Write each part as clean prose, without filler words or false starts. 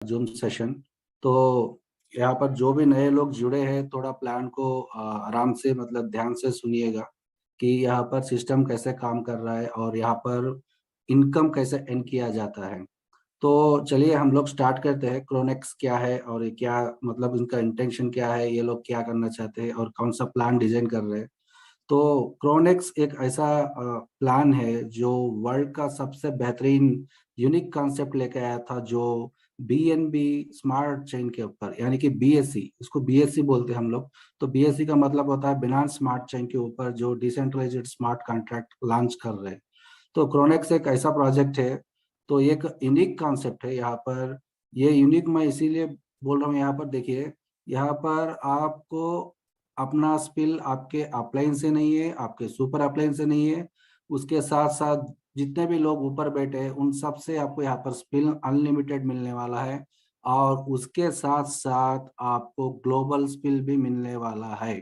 Zoom session. तो यहाँ पर जो भी नए लोग जुड़े हैं थोड़ा प्लान को आराम से मतलब ध्यान से सुनिएगा कि यहाँ पर सिस्टम कैसे काम कर रहा है और यहाँ पर इनकम कैसे अर्न किया जाता है। तो चलिए हम लोग स्टार्ट करते हैं। क्रोनेक्स क्या है और ये क्या मतलब इनका इंटेंशन क्या है, ये लोग क्या करना चाहते हैं और कौन सा प्लान डिजाइन कर रहे हैं। तो क्रोनेक्स एक ऐसा प्लान है जो वर्ल्ड का सबसे बेहतरीन यूनिक कॉन्सेप्ट लेके आया था, जो बीएनबी स्मार्ट चेन के ऊपर, यानी कि बीएससी, इसको बीएससी बोलते हैं हम लोग। तो बीएससी का मतलब होता है बिना स्मार्ट चेन के ऊपर जो डिसेंट्रलाइज्ड स्मार्ट कॉन्ट्रैक्ट लॉन्च कर रहे हैं। तो क्रोनेक्स एक ऐसा प्रोजेक्ट है। तो एक यूनिक कॉन्सेप्ट है यहाँ पर। ये यूनिक मैं इसीलिए बोल रहा हूँ, यहाँ पर देखिए, यहाँ पर आपको अपना स्पिल आपके अपलाइन से नहीं है, आपके सुपर अपलाइन से नहीं है, उसके साथ साथ जितने भी लोग ऊपर बैठे हैं उन सब से आपको यहाँ पर स्पिल अनलिमिटेड मिलने वाला है। और उसके साथ साथ आपको ग्लोबल स्पिल भी मिलने वाला है।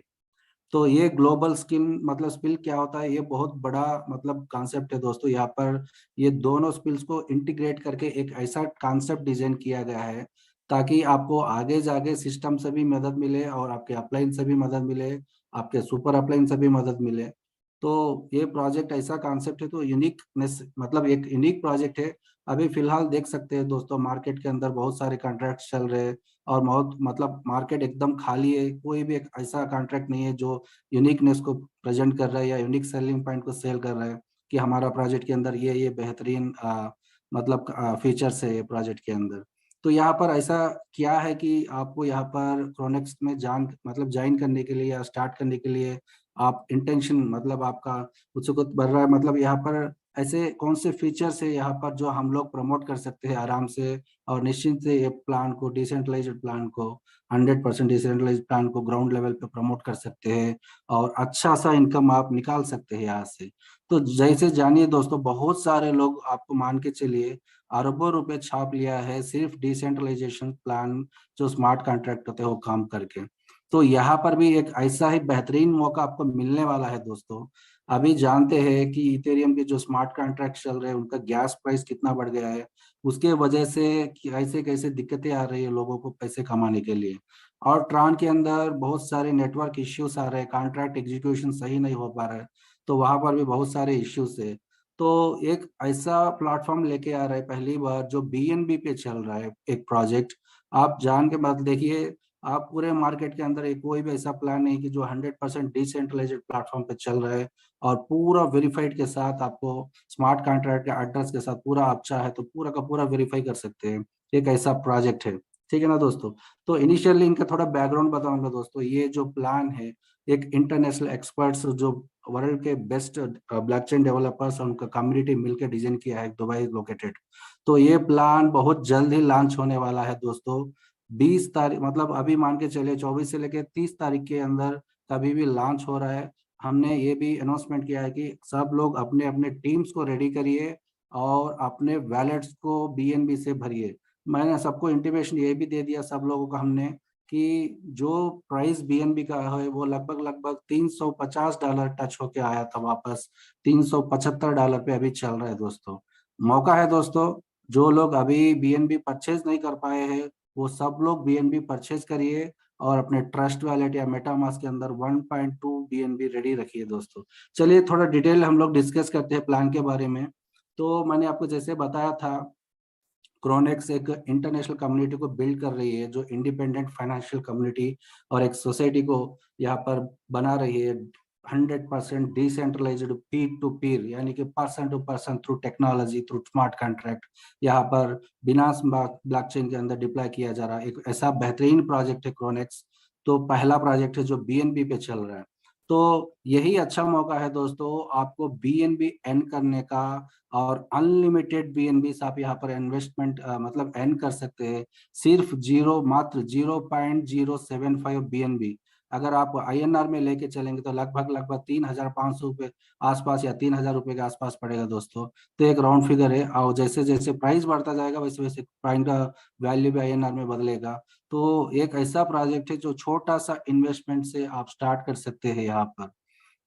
तो ये ग्लोबल स्किल मतलब स्पिल क्या होता है, ये बहुत बड़ा मतलब कॉन्सेप्ट है दोस्तों। यहाँ पर ये दोनों स्किल्स को इंटीग्रेट करके एक ऐसा कॉन्सेप्ट डिजाइन किया गया है ताकि आपको आगे जाके सिस्टम से भी मदद मिले और आपके अपलाइन से भी मदद मिले, आपके सुपर अपलाइन से भी मदद मिले। तो ये प्रोजेक्ट ऐसा कॉन्सेप्ट है, तो यूनिकनेस मतलब एक यूनिक प्रोजेक्ट है। अभी फिलहाल देख सकते हैं दोस्तों, मार्केट के अंदर बहुत सारे कॉन्ट्रैक्ट चल रहे हैं और बहुत मतलब मार्केट एकदम खाली है। कोई भी एक ऐसा कॉन्ट्रैक्ट नहीं है जो यूनिकनेस को प्रेजेंट कर रहा है या यूनिक सेलिंग पॉइंट को सेल कर रहा है कि हमारा प्रोजेक्ट के अंदर ये बेहतरीन मतलब फीचर्स है ये प्रोजेक्ट के अंदर। तो यहाँ पर ऐसा क्या है कि आपको यहाँ पर क्रोनेक्स में जान मतलब ज्वाइन करने के लिए या स्टार्ट करने के लिए आप इंटेंशन मतलब आपका उत्सुकता बढ़ रहा है, मतलब यहाँ पर ऐसे कौन से फीचर्स है यहाँ पर जो हम लोग प्रमोट कर सकते हैं आराम से और निश्चिंत से ये प्लान को, डिसेंट्रलाइज्ड प्लान को, 100% डिसेंट्रलाइज्ड प्लान को ग्राउंड लेवल पे प्रमोट कर सकते हैं और अच्छा सा इनकम आप निकाल सकते हैं यहाँ से। तो जैसे जानिए दोस्तों, बहुत सारे लोग आपको मान के चलिए अरबों रुपए छाप लिया है सिर्फ डिसेंट्रलाइजेशन प्लान जो स्मार्ट कॉन्ट्रैक्ट होते हैं वो काम करके। तो यहाँ पर भी एक ऐसा ही बेहतरीन मौका आपको मिलने वाला है दोस्तों। अभी जानते हैं कि इथेरियम के जो स्मार्ट कॉन्ट्रैक्ट चल रहे हैं उनका गैस प्राइस कितना बढ़ गया है, उसके वजह से कैसे कैसे दिक्कतें आ रही है लोगों को पैसे कमाने के लिए। और ट्रान के अंदर बहुत सारे नेटवर्क इश्यूज आ रहे हैं, कॉन्ट्रैक्ट एग्जीक्यूशन सही नहीं हो पा रहा है। तो वहां पर भी बहुत सारे इश्यूज है। तो एक ऐसा प्लेटफॉर्म लेके आ रहा है पहली बार जो बीएनबी पे चल रहा है एक प्रोजेक्ट। आप जान के बाद देखिए, आप पूरे मार्केट के अंदर एक कोई भी ऐसा प्लान नहीं कि जो 100% डिसेंट्रलाइज्ड प्लेटफॉर्म पे चल रहा है और पूरा वेरीफाइड के साथ आपको स्मार्ट कॉन्ट्रैक्ट के एड्रेस के साथ पूरा आप चाहे तो पूरा का पूरा वेरीफाई कर सकते हैं। एक ऐसा प्रोजेक्ट है, ठीक है ना दोस्तों। तो इनिशियली इनका थोड़ा बैकग्राउंड बताऊंगा दोस्तों। ये जो प्लान है एक इंटरनेशनल एक्सपर्ट्स जो वर्ल्ड के बेस्ट ब्लॉकचेन डेवलपर्स और उनका कम्युनिटी मिलकर डिजाइन किया है, दुबई लोकेटेड। तो ये प्लान बहुत जल्द ही लॉन्च होने वाला है दोस्तों। 20 तारीख मतलब अभी मान के चले 24 से लेकर 30 तारीख के अंदर कभी भी लॉन्च हो रहा है। हमने ये भी अनाउंसमेंट किया है कि सब लोग अपने अपने टीम्स को रेडी करिए और अपने वैलेट्स को बीएनबी से भरिए। मैंने सबको इंटीमेशन ये भी दे दिया सब लोगों को हमने कि जो प्राइस बीएनबी का है वो लगभग लगभग $350 टच होके आया था वापस। $375 पे अभी चल रहा है दोस्तों। मौका है दोस्तों, जो लोग अभी बीएनबी परचेज नहीं कर पाए हैं वो सब लोग बीएनबी परचेज करिए और अपने ट्रस्ट वैलेट या मेटामास्क के अंदर 1.2 बीएनबी रेडी रखिए दोस्तों। चलिए थोड़ा डिटेल हम लोग डिस्कस करते हैं प्लान के बारे में। तो मैंने आपको जैसे बताया था, क्रोनेक्स एक इंटरनेशनल कम्युनिटी को बिल्ड कर रही है जो इंडिपेंडेंट फाइनेंशियल कम्युनिटी और एक सोसाइटी को यहाँ पर बना रही है। 100% डिसेंट्रलाइज्ड पीर टू पीर, यानी कि person to person through technology through smart contract यहाँ पर बिना ब्लॉकचेन के अंदर डिप्लॉय किया जा रहा है। एक ऐसा बेहतरीन प्रोजेक्ट है क्रोनेक्स। तो पहला प्रोजेक्ट है जो बीएनबी पे चल रहा है। तो यही अच्छा मौका है दोस्तों आपको बीएनबी एन करने का और अनलिमिटेड बीएनबी आप यहाँ पर इन्वेस्टमेंट मतलब एन कर सकते हैं। सिर्फ जीरो मात्र 0.075 बीएनबी अगर आप आईएनआर में लेके चलेंगे तो लगभग लगभग 3,500 रुपये आसपास या 3,000 रुपये के आसपास पड़ेगा दोस्तों। तो एक राउंड फिगर है और जैसे जैसे प्राइस बढ़ता जाएगा वैसे वैसे प्राइस का वैल्यू भी आईएनआर में बदलेगा। तो एक ऐसा प्रोजेक्ट है जो छोटा सा इन्वेस्टमेंट से आप स्टार्ट कर सकते हैं यहाँ पर।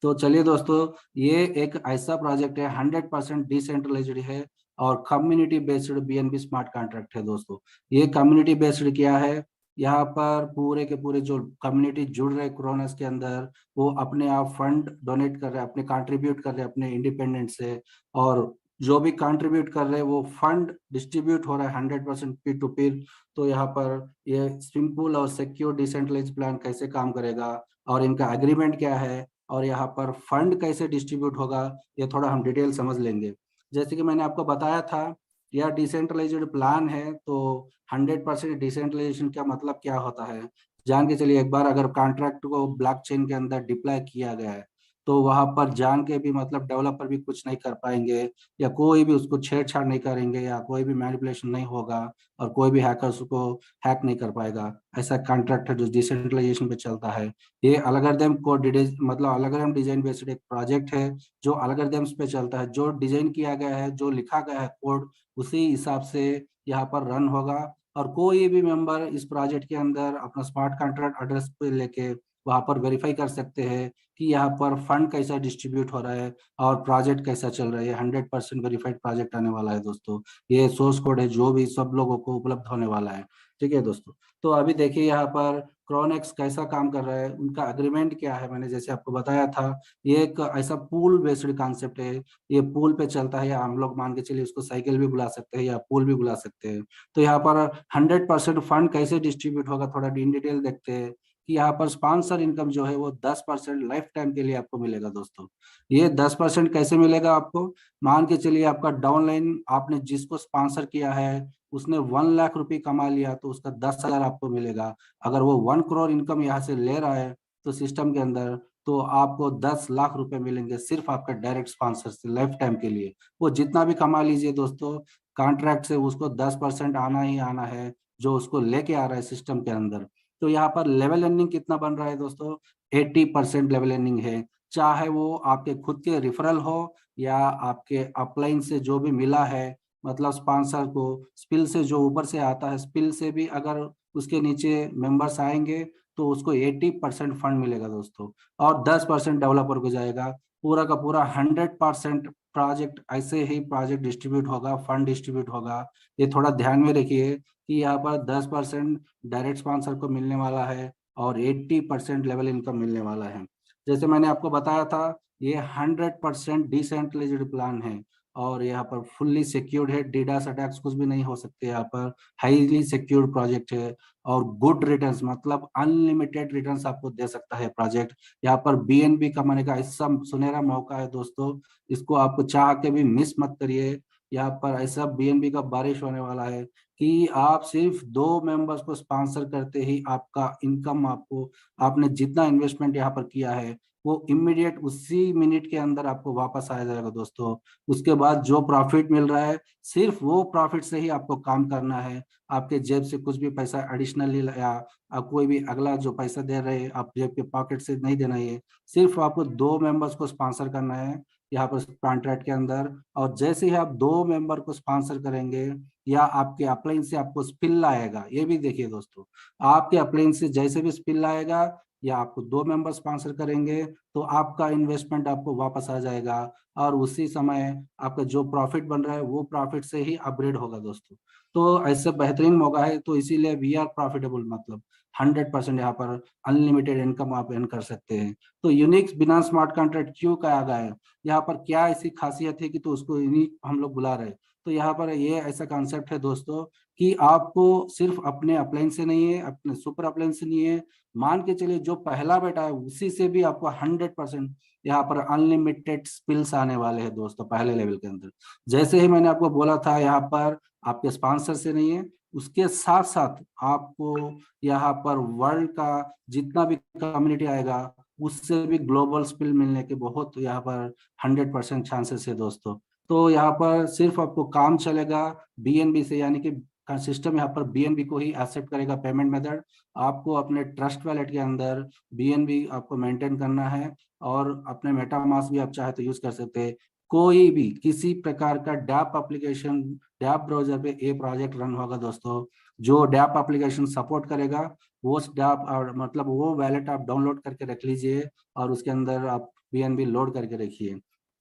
तो चलिए दोस्तों, ये एक ऐसा प्रोजेक्ट है 100% डिसेंट्रलाइज्ड है और community based BNB smart contract है दोस्तों। ये कम्युनिटी बेस्ड क्या है, यहाँ पर पूरे के पूरे जो कम्युनिटी जुड़ रहे क्रोनस के अंदर, वो अपने आप फंड डोनेट कर रहे हैं, अपने कंट्रीब्यूट कर रहे हैं अपने इंडिपेंडेंट से, और जो भी कंट्रीब्यूट कर रहे हैं वो फंड डिस्ट्रीब्यूट हो रहा है 100% पीर टू पीर। तो यहाँ पर ये सिंपल और सिक्योर डिसेंट्रलाइज प्लान कैसे काम करेगा, और इनका एग्रीमेंट क्या है, और यहाँ पर फंड कैसे डिस्ट्रीब्यूट होगा, ये थोड़ा हम डिटेल समझ लेंगे। जैसे कि मैंने आपको बताया था, यह डिसेंट्रलाइज्ड प्लान है। तो 100% डिसेंट्रलाइजेशन का मतलब क्या होता है, जान के चलिए एक बार, अगर कॉन्ट्रैक्ट को ब्लॉकचेन के अंदर डिप्लॉय किया गया है, तो वहां पर जान के भी मतलब डेवलपर भी कुछ नहीं कर पाएंगे, या कोई भी उसको छेड़छाड़ नहीं करेंगे, या कोई भी मैनिपुलेशन नहीं होगा, और कोई भी हैकर उसको हैक नहीं कर पाएगा। ऐसा कॉन्ट्रैक्ट है जो डिसेंट्रलाइजेशन पे चलता है। ये अलगोरिथम को मतलब अलगोरिथम डिजाइन बेस्ड एक प्रोजेक्ट है, जो अलगोरिथम्स पे चलता है, जो डिजाइन किया गया है, जो लिखा गया है कोड, उसी हिसाब से यहाँ पर रन होगा। और कोई भी मेंबर इस प्रोजेक्ट के अंदर अपना स्मार्ट कॉन्ट्रैक्ट एड्रेस पे लेके वहां पर वेरीफाई कर सकते हैं कि यहाँ पर फंड कैसा डिस्ट्रीब्यूट हो रहा है और प्रोजेक्ट कैसा चल रहा है। ये 100% वेरीफाइड प्रोजेक्ट आने वाला है दोस्तों। ये सोर्स कोड है जो भी सब लोगों को उपलब्ध होने वाला है। ठीक है दोस्तों। तो अभी देखिए यहाँ पर क्रोनेक्स कैसा काम कर रहा है, उनका अग्रीमेंट क्या है, मैंने जैसे आपको बताया था, ये एक ऐसा पूल बेस्ड कॉन्सेप्ट है। ये पूल पे चलता है, या हम लोग मान के चलिए उसको साइकिल भी बुला सकते हैं या पूल भी बुला सकते हैं। तो यहाँ पर 100% फंड कैसे डिस्ट्रीब्यूट होगा, थोड़ा इन डिटेल देखते हैं। कि यहाँ पर स्पॉन्सर इनकम जो है वो 10% लाइफ टाइम के लिए आपको मिलेगा दोस्तों। ये 10% कैसे मिलेगा आपको, मान के चलिए आपका डाउनलाइन आपने जिसको स्पॉन्सर किया है उसने 1 लाख रुपए कमा लिया, तो उसका 10,000 आपको मिलेगा। अगर वो 1 करोड़ इनकम यहाँ से ले रहा है तो सिस्टम के अंदर, तो आपको 10 लाख रुपए मिलेंगे सिर्फ आपका डायरेक्ट स्पॉन्सर से लाइफ टाइम के लिए। वो जितना भी कमा लीजिए दोस्तों कॉन्ट्रैक्ट से, उसको 10% आना ही आना है, जो उसको लेके आ रहा है सिस्टम के अंदर। तो यहाँ पर लेवल अर्निंग कितना बन रहा है दोस्तों, 80% लेवल अर्निंग है। चाहे वो आपके खुद के रिफरल हो, या आपके अपलाइन से जो भी मिला है, मतलब स्पॉन्सर को स्पिल से जो ऊपर से आता है, स्पिल से भी अगर उसके नीचे मेंबर्स आएंगे तो उसको 80% फंड मिलेगा दोस्तों। और 10% डेवलपर को जाएगा। पूरा का पूरा 100% प्रोजेक्ट ऐसे ही प्रोजेक्ट डिस्ट्रीब्यूट होगा, फंड डिस्ट्रीब्यूट होगा। ये थोड़ा ध्यान में रखिए कि यहाँ पर 10% डायरेक्ट स्पॉन्सर को मिलने वाला है, और 80% लेवल इनकम मिलने वाला है। जैसे मैंने आपको बताया था, ये 100% डिसेंट्रलाइज्ड प्लान है, और यहाँ पर फुल्ली सिक्योर्ड है। डीडास अटैक्स कुछ भी नहीं हो सकते यहाँ पर। हाईली सिक्योर्ड प्रोजेक्ट है, और गुड रिटर्न्स मतलब अनलिमिटेड रिटर्न्स आपको दे सकता है प्रोजेक्ट। यहाँ पर बीएनबी कमाने का ऐसा सुनहरा मौका है दोस्तों, इसको आप चाह के भी मिस मत करिए। यहाँ पर ऐसा बीएनबी का बारिश होने वाला है कि आप सिर्फ 2 मेंबर्स को स्पॉन्सर करते ही आपका इनकम, आपको आपने जितना इन्वेस्टमेंट यहाँ पर किया है वो इमीडिएट उसी मिनट के अंदर आपको वापस आ जाएगा दोस्तों। उसके बाद जो प्रॉफिट मिल रहा है, सिर्फ वो प्रॉफिट से ही आपको काम करना है। आपके जेब से कुछ भी पैसा एडिशनली, या आप कोई भी अगला जो पैसा दे रहे हैं आप जेब के पॉकेट से नहीं देना है। सिर्फ आपको 2 मेंबर्स को स्पॉन्सर करना है यहाँ पर कॉन्ट्रैक्ट के अंदर। और जैसे ही आप 2 मेंबर को स्पॉन्सर करेंगे, या आपके अपलाइन से आपको स्पिल आएगा, ये भी देखिए दोस्तों, आपके अपलाइन से जैसे भी स्पिल आएगा, या आपको 2 मेंबर स्पॉन्सर करेंगे, तो आपका इन्वेस्टमेंट आपको वापस आ जाएगा। और उसी समय आपका जो प्रॉफिट बन रहा है वो प्रॉफिट से ही अपग्रेड होगा दोस्तों। तो ऐसे बेहतरीन मौका है, तो इसीलिए वी आर प्रॉफिटेबल, मतलब 100% यहाँ पर अनलिमिटेड इनकम आप अर्न कर सकते हैं। तो यूनिक बिना स्मार्ट कॉन्ट्रैक्ट क्यों कहा गया है, यहाँ पर क्या ऐसी खासियत है कि तो उसको यूनिक हम लोग बुला रहे हैं। तो यहाँ पर ये ऐसा कॉन्सेप्ट है दोस्तों कि आपको सिर्फ अपने अपलाइन से नहीं है, अपने सुपर अपलाइन से नहीं है, मान के चलिए जो पहला बेटा है उसी से भी आपको 100% यहाँ पर अनलिमिटेड स्पिल्स आने वाले हैं दोस्तों पहले लेवल के अंदर। जैसे ही मैंने आपको बोला था, यहाँ पर आपके स्पॉन्सर से नहीं है, उसके साथ साथ आपको यहाँ पर वर्ल्ड का जितना भी कम्युनिटी आएगा उससे भी ग्लोबल स्पिल मिलने के बहुत यहाँ पर 100% चांसेस है दोस्तों। तो यहाँ पर सिर्फ आपको काम चलेगा बीएनबी से, यानी कि सिस्टम यहाँ पर बीएनबी को ही एक्सेप्ट करेगा पेमेंट मेथड। आपको अपने ट्रस्ट वैलेट के अंदर बीएनबी आपको मेंटेन करना है, और अपने मेटामास्क भी आप चाहे तो यूज कर सकते हैं। कोई भी किसी प्रकार का डैप एप्लीकेशन, डैप ब्राउजर पे ये प्रोजेक्ट रन होगा दोस्तों। जो डैप एप्लीकेशन सपोर्ट करेगा वो डैप, और मतलब वो वैलेट आप डाउनलोड करके रख लीजिए, और उसके अंदर आप बीएनबी लोड करके रखिए।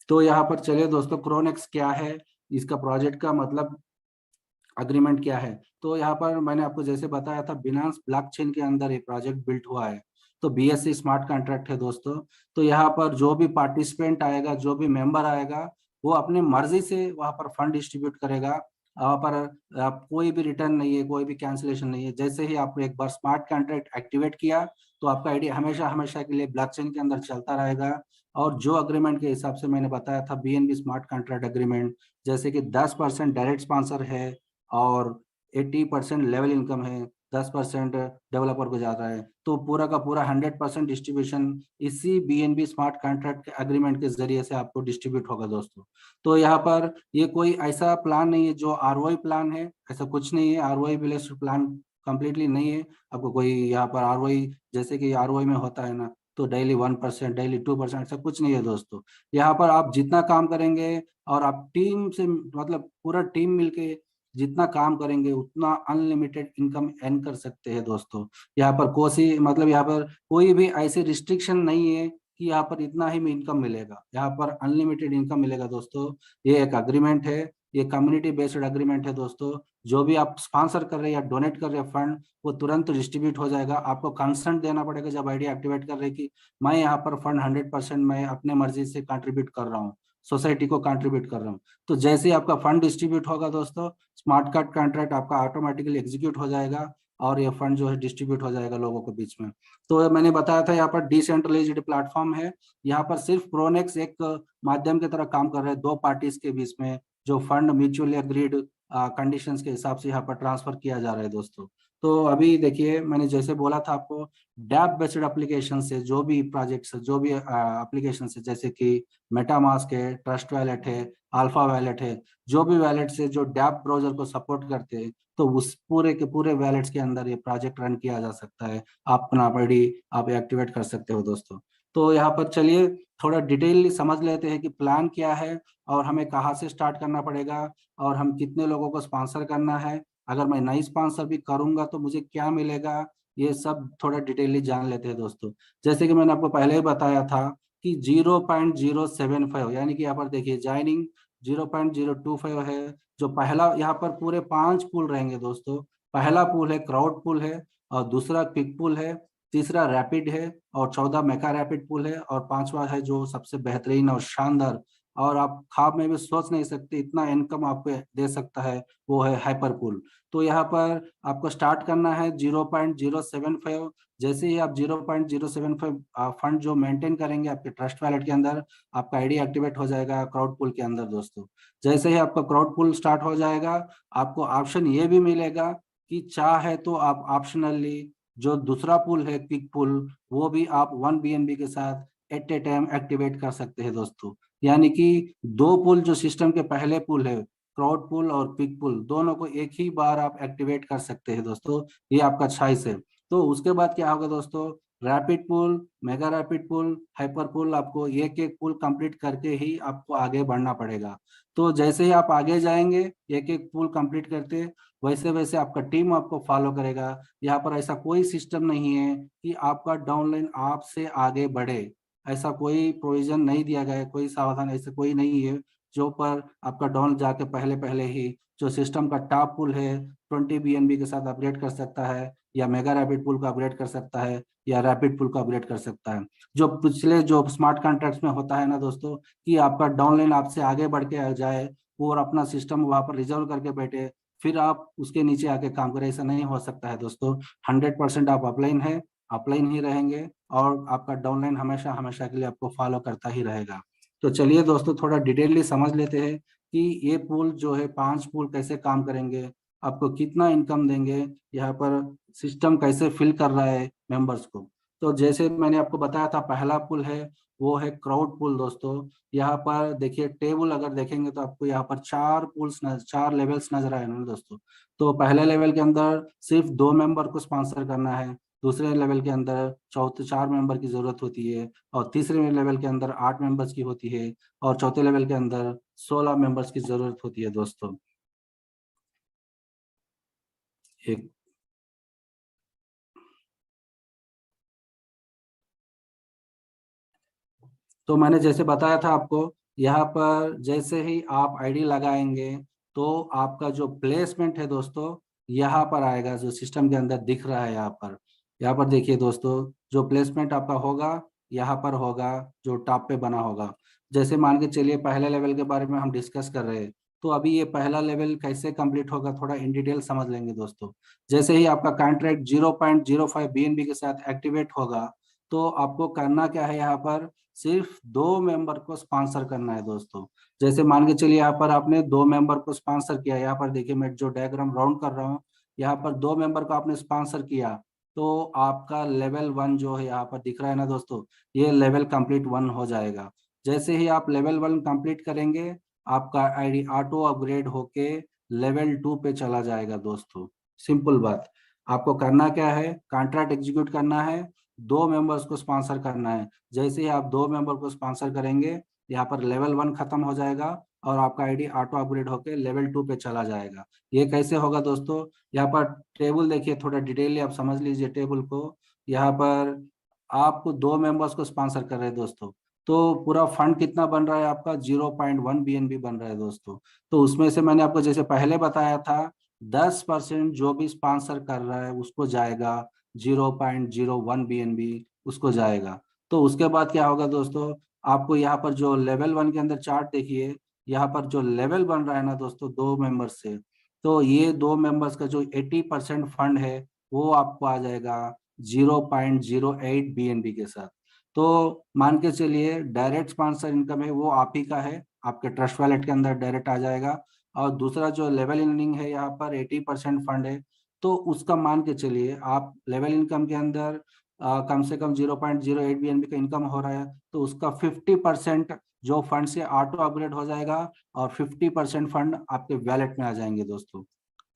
तो यहाँ पर चलिए दोस्तों, क्रोनेक्स क्या है, इसका प्रोजेक्ट का मतलब अग्रीमेंट क्या है। तो यहाँ पर मैंने आपको जैसे बताया था, बिनांस ब्लॉकचेन के अंदर ये प्रोजेक्ट बिल्ट हुआ है। तो बीएससी स्मार्ट कॉन्ट्रैक्ट है दोस्तों। तो यहाँ पर जो भी पार्टिसिपेंट आएगा, जो भी मेंबर आएगा, वो अपनी मर्जी से वहाँ पर फंड डिस्ट्रीब्यूट करेगा। वहाँ पर आप कोई भी रिटर्न नहीं है, कोई भी कैंसिलेशन नहीं है। जैसे ही आपने एक बार स्मार्ट कॉन्ट्रैक्ट एक्टिवेट किया, तो आपका आईडी हमेशा हमेशा के लिए ब्लॉकचेन के अंदर चलता रहेगा। और जो अग्रीमेंट के हिसाब से मैंने बताया था, बीएनबी स्मार्ट कॉन्ट्रैक्ट अग्रीमेंट, जैसे कि 10% डायरेक्ट स्पॉन्सर है और 80% लेवल इनकम है, 10% डेवलपर को जाता है, तो पूरा का पूरा 100% डिस्ट्रीब्यूशन इसी बीएनबी स्मार्ट कॉन्ट्रैक्ट अग्रीमेंट के जरिए से आपको डिस्ट्रीब्यूट होगा दोस्तों। तो यहाँ पर ये कोई ऐसा प्लान नहीं है जो आरओआई प्लान है, ऐसा कुछ नहीं है। आरओआई बेस्ड प्लान कंप्लीटली नहीं है। आपको कोई यहाँ पर आरओआई, जैसे कि आरओआई में होता है ना, तो डेली 1%, डेली 2%, ऐसा कुछ नहीं है दोस्तों। यहाँ पर आप जितना काम करेंगे और आप टीम से, मतलब पूरा टीम मिलके जितना काम करेंगे, उतना अनलिमिटेड इनकम अर्न कर सकते हैं दोस्तों। यहाँ पर कोई, मतलब यहाँ पर कोई भी ऐसी रिस्ट्रिक्शन नहीं है कि यहाँ पर इतना ही इनकम मिलेगा। यहाँ पर अनलिमिटेड इनकम मिलेगा दोस्तों। ये एक अग्रीमेंट है, ये कम्युनिटी बेस्ड अग्रीमेंट है दोस्तों। जो भी आप स्पॉन्सर कर रहे हैं या डोनेट कर रहे हैं फंड, वो तुरंत डिस्ट्रीब्यूट हो जाएगा। आपको कंसेंट देना पड़ेगा जब आईडी एक्टिवेट कर रहे हैं कि मैं यहाँ पर फंड 100% मैं अपने मर्जी से कंट्रीब्यूट कर रहा हूँ, सोसाइटी को कंट्रीब्यूट कर रहा हूँ। तो जैसे ही आपका फंड डिस्ट्रीब्यूट होगा दोस्तों, स्मार्ट कार्ड कॉन्ट्रैक्ट आपका ऑटोमेटिकली एग्जीक्यूट हो जाएगा और ये फंड जो है डिस्ट्रीब्यूट हो जाएगा लोगों के बीच में। तो मैंने बताया था यहाँ पर डिसेंट्रलाइज्ड प्लेटफॉर्म है। यहाँ पर सिर्फ प्रोनेक्स एक माध्यम की तरह काम कर रहे हैं दो पार्टीज के बीच में, जो फंड म्यूचुअली अग्रीड कंडीशंस के हिसाब से यहाँ पर ट्रांसफर किया जा रहा है दोस्तों। तो अभी देखिए, मैंने जैसे बोला था आपको, डैप बेस्ड एप्लीकेशन से जो भी प्रोजेक्ट्स, जो भी एप्लीकेशन है, जैसे कि मेटामास्क है, ट्रस्ट वैलेट है, अल्फा वैलेट है, जो भी वैलेट से जो डैप ब्राउजर को सपोर्ट करते हैं, तो उस पूरे के पूरे वैलेट्स के अंदर ये प्रोजेक्ट रन किया जा सकता है। आप अपना आईडी आप एक्टिवेट कर सकते हो दोस्तों। तो यहाँ पर चलिए थोड़ा डिटेल समझ लेते हैं कि प्लान क्या है और हमें कहाँ से स्टार्ट करना पड़ेगा और हम कितने लोगों को स्पॉन्सर करना है। अगर मैं नई स्पॉन्सर भी करूंगा तो मुझे क्या मिलेगा, ये सब थोड़ा डिटेली जान लेते हैं दोस्तों। जैसे कि मैंने आपको पहले ही बताया था कि 0.075, यानी कि यहाँ पर देखिए ज्वाइनिंग 0.025 है। जो पहला, यहाँ पर पूरे 5 पूल रहेंगे दोस्तों। पहला पूल है क्राउड पूल है, और दूसरा क्विक पूल है, तीसरा रैपिड है, और 14 मेका रैपिड पूल है, और पांचवा है जो सबसे बेहतरीन और शानदार, और आप ख्वाब में भी सोच नहीं सकते इतना इनकम आपको दे सकता है, वो है हाइपर पूल। तो यहाँ पर आपको स्टार्ट करना है 0.075। जैसे ही आप 0.075 फंड जो मेंटेन करेंगे आपके ट्रस्ट वैलेट के अंदर, आपका आईडी एक्टिवेट हो जाएगा क्राउड पूल के अंदर दोस्तों। जैसे ही आपका क्राउड पूल स्टार्ट हो जाएगा, आपको ऑप्शन ये भी मिलेगा कि चाहे तो आप ऑप्शनली जो दूसरा पूल है क्विक पूल, वो भी आप 1 BNB के साथ एट ए टाइम एक्टिवेट कर सकते हैं दोस्तों। यानी कि दो पूल जो सिस्टम के पहले पूल है, क्राउड पुल और पिक पुल, दोनों को एक ही बार आप एक्टिवेट कर सकते हैं दोस्तों। ये आपका चॉइस है। तो उसके बाद क्या होगा दोस्तों, रैपिड पुल, मेगा रैपिड पुल, हाइपर पुल, आपको एक एक पुल कंप्लीट करके ही आपको आगे बढ़ना पड़ेगा। तो जैसे ही आप आगे जाएंगे एक एक पुल कंप्लीट करते, वैसे वैसे आपका टीम आपको फॉलो करेगा। यहाँ पर ऐसा कोई सिस्टम नहीं है कि आपका डाउनलाइन आपसे आगे बढ़े, ऐसा कोई प्रोविजन नहीं दिया गया है, कोई सावधान ऐसे कोई नहीं है जो पर आपका डाउन जाके पहले पहले ही जो सिस्टम का टॉप पुल है 20 BNB के साथ अपग्रेड कर सकता है, या मेगा रैपिड पुल को अपग्रेड कर सकता है, या रैपिड पुल को अपग्रेड कर सकता है। जो पिछले जो स्मार्ट कॉन्ट्रैक्ट्स में होता है ना दोस्तों, कि आपका डाउनलाइन आपसे आगे बढ़ के आ जाए और अपना सिस्टम वहां पर रिजर्व करके बैठे, फिर आप उसके नीचे आके काम करें, ऐसा नहीं हो सकता है दोस्तों। 100% आप अपलाइन है, अपलाइन ही रहेंगे, और आपका डाउनलाइन हमेशा हमेशा के लिए आपको फॉलो करता ही रहेगा। तो चलिए दोस्तों थोड़ा डिटेलली समझ लेते हैं कि ये पूल जो है 5 पूल कैसे काम करेंगे, आपको कितना इनकम देंगे, यहाँ पर सिस्टम कैसे फिल कर रहा है मेंबर्स को। तो जैसे मैंने आपको बताया था, पहला पुल है वो है क्राउड पुल दोस्तों। यहाँ पर देखिए टेबल अगर देखेंगे तो आपको यहाँ पर 4 लेवल्स नजर आए ना दोस्तों। तो पहले लेवल के अंदर सिर्फ 2 मेंबर को स्पॉन्सर करना है, दूसरे लेवल के अंदर चौथे 4 मेंबर की जरूरत होती है, और तीसरे लेवल के अंदर 8 मेंबर्स की होती है, और चौथे लेवल के अंदर 16 मेंबर्स की जरूरत होती है दोस्तों। एक तो मैंने जैसे बताया था आपको, यहाँ पर जैसे ही आप आईडी लगाएंगे तो आपका जो प्लेसमेंट है दोस्तों यहाँ पर आएगा, जो सिस्टम के अंदर दिख रहा है यहाँ पर देखिए दोस्तों, जो प्लेसमेंट आपका होगा यहाँ पर होगा, जो टॉप पे बना होगा। जैसे मान के चलिए पहले लेवल के बारे में हम डिस्कस कर रहे हैं, तो अभी ये पहला लेवल कैसे कंप्लीट होगा थोड़ा इन डिटेल समझ लेंगे दोस्तों। जैसे ही आपका कॉन्ट्रैक्ट 0.05 बीएनबी के साथ एक्टिवेट होगा, तो आपको करना क्या है, यहाँ पर सिर्फ 2 मेंबर को स्पॉन्सर करना है दोस्तों। जैसे मान के चलिए यहाँ पर आपने 2 मेंबर को स्पॉन्सर किया, यहाँ पर देखिए मैं जो डायग्राम राउंड कर रहा हूँ, यहाँ पर 2 मेंबर को आपने स्पॉन्सर किया, तो आपका लेवल 1 जो है यहाँ पर दिख रहा है ना दोस्तों, ये लेवल कंप्लीट 1 हो जाएगा। जैसे ही आप लेवल 1 कंप्लीट करेंगे, आपका आईडी ऑटो अपग्रेड होके लेवल 2 पे चला जाएगा दोस्तों। सिंपल बात, आपको करना क्या है, कॉन्ट्रैक्ट एग्जीक्यूट करना है, 2 मेंबर्स को स्पॉन्सर करना है। जैसे ही आप 2 मेंबर को स्पॉन्सर करेंगे, यहाँ पर लेवल 1 खत्म हो जाएगा और आपका आईडी ऑटो अपग्रेड होकर लेवल 2 पे चला जाएगा। ये कैसे होगा दोस्तों, यहाँ पर टेबल देखिए, थोड़ा डिटेली आप समझ लीजिए टेबल को। यहाँ पर आपको 2 मेंबर्स को स्पॉन्सर कर रहे हैं दोस्तों, तो पूरा फंड कितना बन रहा है आपका, 0.1 बीएनबी बन रहा है दोस्तों। तो उसमें से मैंने आपको जैसे पहले बताया था, 10% जो भी स्पॉन्सर कर रहा है उसको जाएगा, 0.01 बीएनबी उसको जाएगा। तो उसके बाद क्या होगा दोस्तों, आपको यहाँ पर जो लेवल 1 के अंदर चार्ट देखिए, यहाँ पर जो लेवल बन रहा है ना दोस्तों 2 मेंबर्स से, तो ये 2 मेंबर्स का जो 80% फंड है वो आपको आ जाएगा 0.08 बीएनबी के साथ। तो मान के चलिए डायरेक्ट स्पॉन्सर इनकम है वो आप ही का है, आपके ट्रस्ट वॉलेट के अंदर डायरेक्ट आ जाएगा। और दूसरा जो लेवल इनिंग है यहाँ पर 80% फंड है, तो उसका मान के चलिए आप लेवल इनकम के अंदर कम से कम 0.08 बीएनबी का इनकम हो रहा है, तो उसका 50% जो फंड से ऑटो अपग्रेड हो जाएगा और 50% फंड आपके वैलेट में आ जाएंगे दोस्तों।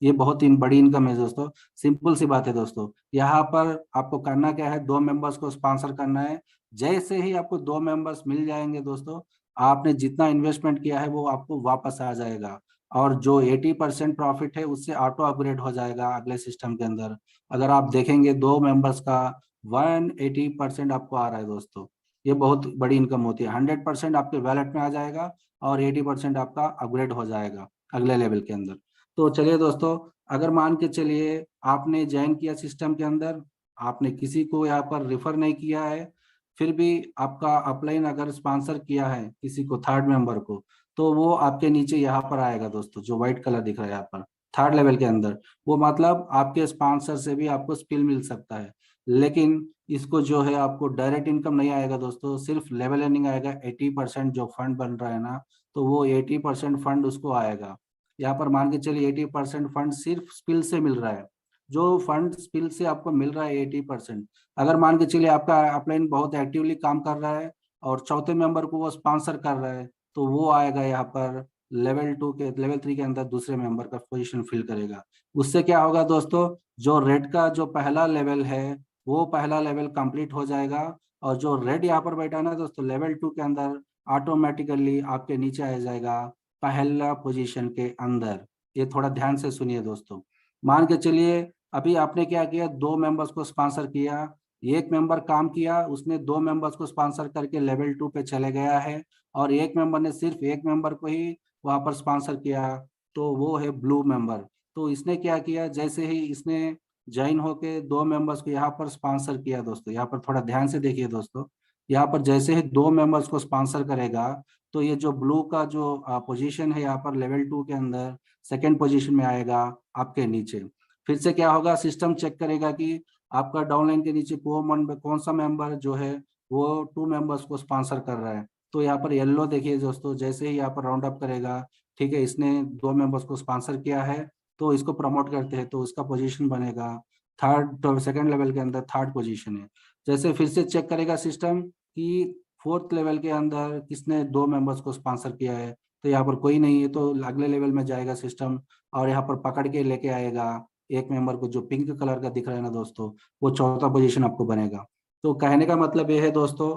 ये बहुत ही बड़ी इनकम है दोस्तों। सिंपल सी बात है दोस्तों, यहाँ पर आपको करना क्या है, 2 मेंबर्स को स्पॉन्सर करना है। जैसे ही आपको 2 मेंबर्स मिल जाएंगे दोस्तों, आपने जितना इन्वेस्टमेंट किया है वो आपको वापस आ जाएगा, और जो 80% प्रॉफिट है उससे ऑटो अपग्रेड हो जाएगा अगले सिस्टम के अंदर। अगर आप देखेंगे 2 मेंबर्स का 180% आपको आ रहा है दोस्तों। ये बहुत बड़ी इनकम होती है, 100% आपके वैलेट में आ जाएगा और 80% आपका अपग्रेड हो जाएगा अगले लेवल के अंदर। तो चलिए दोस्तों, अगर मान के चलिए आपने ज्वाइन किया सिस्टम के अंदर, आपने किसी को यहाँ पर रेफर नहीं किया है, फिर भी आपका अपलाइन अगर स्पॉन्सर किया है किसी को, 3rd मेंबर को, तो वो आपके नीचे यहाँ पर आएगा दोस्तों, जो व्हाइट कलर दिख रहा है यहाँ पर 3rd लेवल के अंदर। वो मतलब आपके स्पॉन्सर से भी आपको स्पिल मिल सकता है, लेकिन इसको जो है आपको डायरेक्ट इनकम नहीं आएगा दोस्तों, सिर्फ लेवल अर्निंग आएगा। 80% जो फंड बन रहा है ना, तो वो 80% फंड उसको आएगा। यहाँ पर मान के चलिए 80% फंड सिर्फ स्पिल से मिल रहा है। जो फंड स्पिल से आपको मिल रहा है 80%, अगर मान के चलिए आपका अपलाइन बहुत एक्टिवली काम कर रहा है और चौथे मेंबर को वो स्पॉन्सर कर रहा है, तो वो आएगा यहाँ पर लेवल 3 के अंदर दूसरे मेंबर का पोजीशन फिल करेगा। उससे क्या होगा दोस्तों, जो रेड का जो पहला लेवल है वो पहला लेवल कंप्लीट हो जाएगा, और जो रेड यहाँ पर बैठा है ना दोस्तों लेवल 2 के अंदर, ऑटोमेटिकली आपके नीचे आ जाएगा पहला पोजीशन के अंदर। ये थोड़ा ध्यान से सुनिए दोस्तों। मान के चलिए अभी आपने क्या किया, 2 मेंबर्स को स्पॉन्सर किया, एक मेंबर काम किया, उसने 2 मेंबर्स को स्पॉन्सर करके लेवल 2 पे चले गया है, और एक मेंबर ने सिर्फ एक मेंबर को ही वहां पर स्पॉन्सर किया, तो वो है ब्लू मेंबर। तो इसने क्या किया, जैसे ही इसने ज्वाइन होके 2 मेंबर्स को यहाँ पर स्पॉन्सर किया दोस्तों, यहाँ पर थोड़ा ध्यान से देखिए दोस्तों, यहाँ पर जैसे ही 2 मेंबर्स को स्पॉन्सर करेगा, तो ये जो ब्लू का जो पोजीशन है यहाँ पर लेवल 2 के अंदर सेकेंड पोजीशन में आएगा आपके नीचे। फिर से क्या होगा, सिस्टम चेक करेगा कि आपका डाउनलाइन के नीचे कौन सा मेंबर जो है वो 2 मेंबर्स को स्पॉन्सर कर रहा है। तो यहाँ पर येलो देखिए दोस्तों, जैसे ही यहाँ पर राउंड अप करेगा, ठीक है, इसने 2 मेंबर्स को स्पॉन्सर किया है, तो इसको प्रमोट करते हैं, तो उसका पोजीशन बनेगा थर्ड, सेकंड लेवल के अंदर 3rd पोजीशन है। जैसे फिर से चेक करेगा सिस्टम कि 4th लेवल के अंदर किसने 2 मेंबर्स को स्पॉन्सर किया है, तो यहाँ पर कोई नहीं है, तो अगले लेवल में जाएगा सिस्टम और यहाँ पर पकड़ के लेके आएगा एक मेंबर को, जो पिंक कलर का दिख रहा है ना दोस्तों, वो चौथा पोजीशन आपको बनेगा। तो कहने का मतलब ये है दोस्तों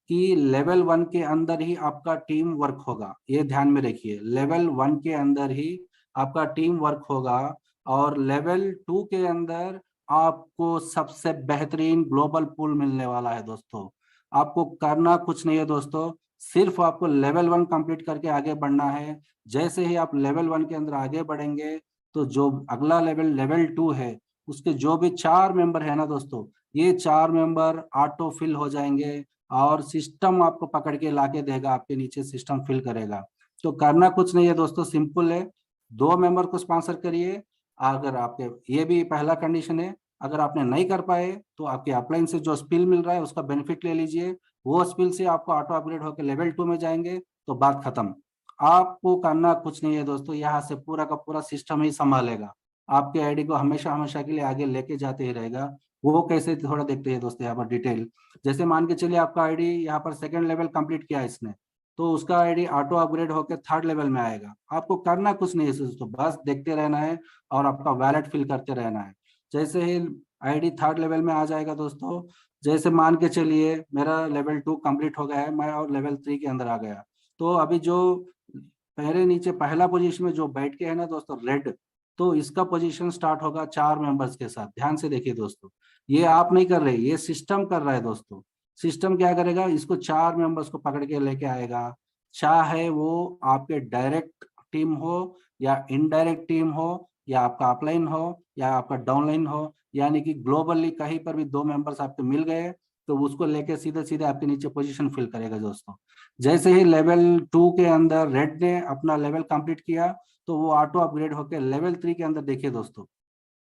कि लेवल 1 के अंदर ही आपका टीम वर्क होगा, ये ध्यान में रखिए, लेवल 1 के अंदर ही आपका टीम वर्क होगा, और लेवल 2 के अंदर आपको सबसे बेहतरीन ग्लोबल पूल मिलने वाला है दोस्तों। आपको करना कुछ नहीं है दोस्तों, सिर्फ आपको लेवल 1 कंप्लीट करके आगे बढ़ना है। जैसे ही आप लेवल 1 के अंदर आगे बढ़ेंगे तो जो अगला लेवल लेवल 2 है, उसके जो भी 4 मेंबर है ना दोस्तों, ये 4 मेंबर ऑटो फिल हो जाएंगे और सिस्टम आपको पकड़ के लाके देगा, आपके नीचे सिस्टम फिल करेगा। तो करना कुछ नहीं है दोस्तों, सिंपल है। 2 मेंबर को स्पॉन्सर करिए। अगर आपके, ये भी पहला कंडीशन है, अगर आपने नहीं कर पाए तो आपके अपलाइन से जो स्पिल मिल रहा है उसका बेनिफिट ले लीजिए। वो स्पिल से आपको ऑटो अपग्रेड होकर लेवल 2 में जाएंगे तो बात खत्म। आपको करना कुछ नहीं है दोस्तों, यहाँ से पूरा का पूरा सिस्टम ही संभालेगा, आपके आईडी को हमेशा हमेशा के लिए आगे लेके जाते ही रहेगा। वो कैसे, थोड़ा देखते हैं दोस्तों यहाँ पर डिटेल। जैसे मान के चलिए आपका आईडी यहाँ पर सेकंड लेवल कंप्लीट किया इसने, तो उसका आईडी ऑटो अपग्रेड होकर थर्ड लेवल में आएगा। आपको करना कुछ नहीं है दोस्तों, बस देखते रहना है और आपका वैलेट फिल करते रहना है। जैसे ही आईडी थर्ड लेवल में आ जाएगा दोस्तों, जैसे मान के चलिए मेरा लेवल 2 कंप्लीट हो गया है, मैं और लेवल 3 के अंदर आ गया, तो अभी जो पहले नीचे पहला पोजीशन में जो बैठ के है ना दोस्तों रेड, तो इसका पोजीशन स्टार्ट होगा 4 मेंबर्स के साथ। ध्यान से देखिए दोस्तों, ये आप नहीं कर रहे, ये सिस्टम कर रहा है दोस्तों। सिस्टम क्या करेगा, इसको 4 मेंबर्स को पकड़ के लेके आएगा, चाहे वो आपके डायरेक्ट टीम हो या इनडायरेक्ट टीम हो या आपका अपलाइन हो या आपका डाउनलाइन हो, यानी कि ग्लोबली कहीं पर भी 2 मेंबर्स आपके मिल गए तो उसको लेके सीधे सीधे आपके नीचे पोजीशन फिल करेगा दोस्तों। जैसे ही लेवल 2 के अंदर रेड ने अपना लेवल कंप्लीट किया तो वो ऑटो अपग्रेड होकर लेवल 3 के अंदर, देखिए दोस्तों,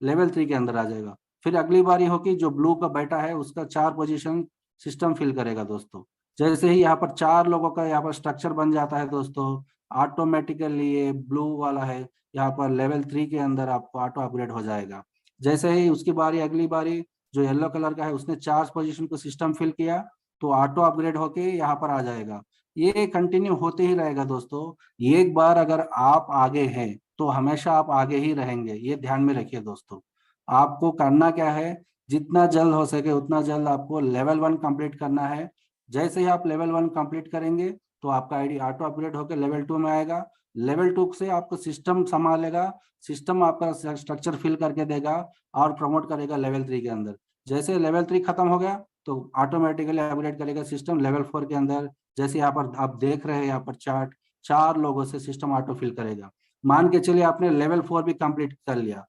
लेवल 3 के अंदर आ जाएगा। फिर अगली बारी होगी, जो ब्लू का बैठा है उसका 4 पोजीशन सिस्टम फिल करेगा दोस्तों। जैसे ही यहाँ पर 4 लोगों का यहाँ पर स्ट्रक्चर बन जाता है दोस्तों, ऑटोमेटिकली ये ब्लू वाला है यहाँ पर लेवल 3 के अंदर आपको ऑटो अपग्रेड हो जाएगा। जैसे ही उसकी बारी, अगली बारी जो येलो कलर का है उसने 4 पोजीशन को सिस्टम फिल किया तो ऑटो अपग्रेड होके यहाँ पर आ जाएगा। ये कंटिन्यू होते ही रहेगा दोस्तों। एक बार अगर आप आगे हैं तो हमेशा आप आगे ही रहेंगे, ये ध्यान में रखिए दोस्तों। आपको करना क्या है, जितना जल्द हो सके उतना जल्द आपको लेवल 1 कंप्लीट करना है। जैसे ही आप लेवल 1 कंप्लीट करेंगे तो आपका आईडी ऑटो अपग्रेड होकर लेवल 2 में आएगा। लेवल 2 से आपको सिस्टम संभालेगा, सिस्टम आपका स्ट्रक्चर फिल करके देगा और प्रमोट करेगा लेवल 3 के अंदर। जैसे लेवल 3 खत्म हो गया तो ऑटोमेटिकली अपग्रेड करेगा सिस्टम लेवल 4 के अंदर। जैसे यहाँ पर आप देख रहे हैं, यहाँ पर चार्ट 4 लोगों से सिस्टम ऑटो फिल करेगा। मान के चलिए आपने लेवल 4 भी कंप्लीट कर लिया,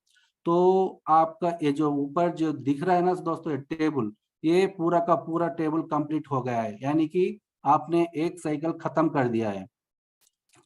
तो आपका ये जो ऊपर जो दिख रहा है ना दोस्तों ये टेबल, ये पूरा का पूरा टेबल कंप्लीट हो गया है, यानी कि आपने एक साइकिल खत्म कर दिया है।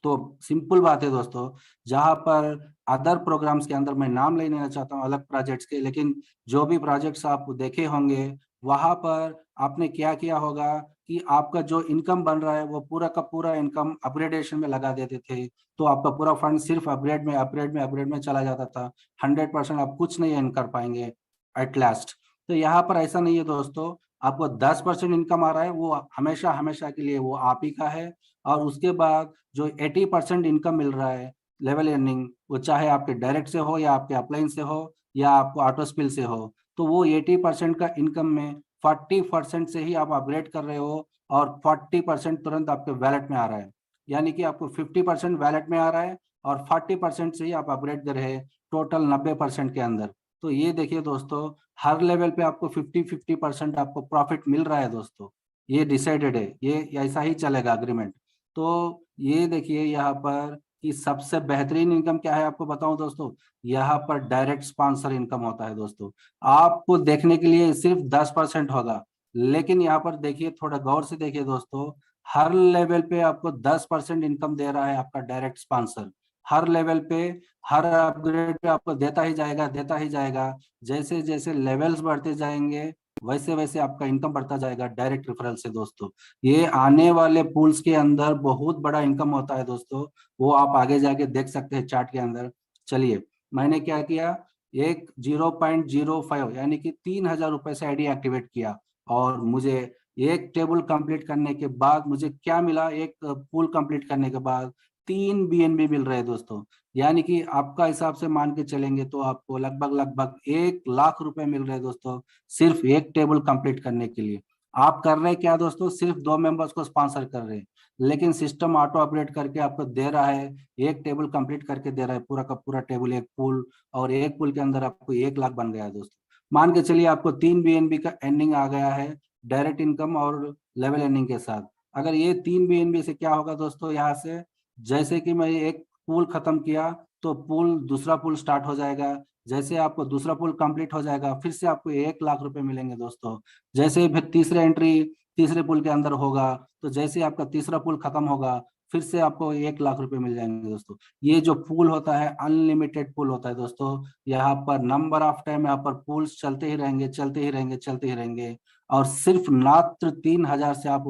तो सिंपल बात है दोस्तों, जहां पर अदर प्रोग्राम्स के अंदर, मैं नाम नहीं लेना चाहता हूँ अलग प्रोजेक्ट्स के, लेकिन जो भी प्रोजेक्ट्स आप देखे होंगे वहां पर आपने क्या किया होगा कि आपका जो इनकम बन रहा है वो पूरा का पूरा इनकम अपग्रेडेशन में लगा देते थे, तो आपका पूरा फंड सिर्फ अपग्रेड में चला जाता था। 100% आप कुछ नहीं अर्न कर पाएंगे एट लास्ट। तो यहाँ पर ऐसा नहीं है दोस्तों, आपको 10% इनकम आ रहा है, वो हमेशा हमेशा के लिए वो आप ही का है। और उसके बाद जो 80% इनकम मिल रहा है लेवल अर्निंग, वो चाहे आपके डायरेक्ट से हो या आपके अपलाइन से हो या आपको ऑटो स्पिल से हो, तो वो 80% का इनकम में 40% से ही आप अपग्रेड कर रहे हो और 40% तुरंत आपके वैलेट में आ रहा है। यानी कि आपको 50% वैलेट में आ रहा है और 40% से ही आप अपग्रेड कर रहे हैं, टोटल 90% के अंदर। तो ये देखिए दोस्तों, हर लेवल पे आपको 50-50% आपको प्रॉफिट मिल रहा है दोस्तों। ये डिसाइडेड है, ये ऐसा ही चलेगा अग्रीमेंट। तो ये देखिए यहाँ पर कि सबसे बेहतरीन इनकम क्या है आपको बताऊं दोस्तों, यहाँ पर डायरेक्ट स्पॉन्सर इनकम होता है दोस्तों। आपको देखने के लिए सिर्फ 10% होगा, लेकिन यहाँ पर देखिए, थोड़ा गौर से देखिए दोस्तों, हर लेवल पे आपको 10% इनकम दे रहा है आपका डायरेक्ट स्पॉन्सर। हर लेवल पे, हर अपग्रेड पे आपको देता ही जाएगा, देता ही जाएगा। जैसे जैसे लेवल्स बढ़ते जाएंगे वैसे वैसे आपका इनकम बढ़ता जाएगा डायरेक्ट रेफरल से दोस्तों। ये आने वाले पूल्स के अंदर बहुत बड़ा इनकम होता है दोस्तों, वो आप आगे जाके देख सकते हैं चार्ट के अंदर। चलिए, मैंने क्या किया, एक 0.05 यानी कि 3,000 रुपए से आईडी एक्टिवेट किया, और मुझे एक टेबल कंप्लीट करने के बाद मुझे क्या मिला, एक पूल कंप्लीट करने के बाद 3 बीएनबी मिल रहे हैं दोस्तों। यानी कि आपका हिसाब से मान के चलेंगे तो आपको लगभग लगभग 1,00,000 रुपए मिल रहे हैं दोस्तों, सिर्फ एक टेबल कंप्लीट करने के लिए। आप कर रहे हैं क्या दोस्तों, सिर्फ 2 मेंबर्स को स्पॉन्सर कर रहे हैं, लेकिन सिस्टम ऑटो अपडेट करके आपको दे रहा है, एक टेबल कंप्लीट करके दे रहा है, पूरा का पूरा टेबल एक पूल, और एक पूल के अंदर आपको 1,00,000 बन गया है दोस्तों। मान के चलिए आपको 3 बीएनबी का एंडिंग आ गया है डायरेक्ट इनकम और लेवल एंडिंग के साथ। अगर ये 3 BNB से क्या होगा दोस्तों, यहाँ से जैसे कि मैं एक पूल खत्म किया तो पूल दूसरा पूल स्टार्ट हो जाएगा। जैसे आपको दूसरा पूल कंप्लीट हो जाएगा फिर से आपको 1 लाख रुपए मिलेंगे दोस्तों। जैसे ही फिर तीसरे एंट्री तीसरे पुल के अंदर होगा तो जैसे ही आपका तीसरा पुल खत्म होगा फिर से आपको 1 लाख रुपए मिल जाएंगे दोस्तों। ये जो पुल होता है अनलिमिटेड पुल होता है दोस्तों। यहाँ पर नंबर ऑफ टाइम यहाँ पर पुल्स चलते ही रहेंगे, चलते ही रहेंगे, चलते ही रहेंगे। और सिर्फ मात्र 3,000 से आप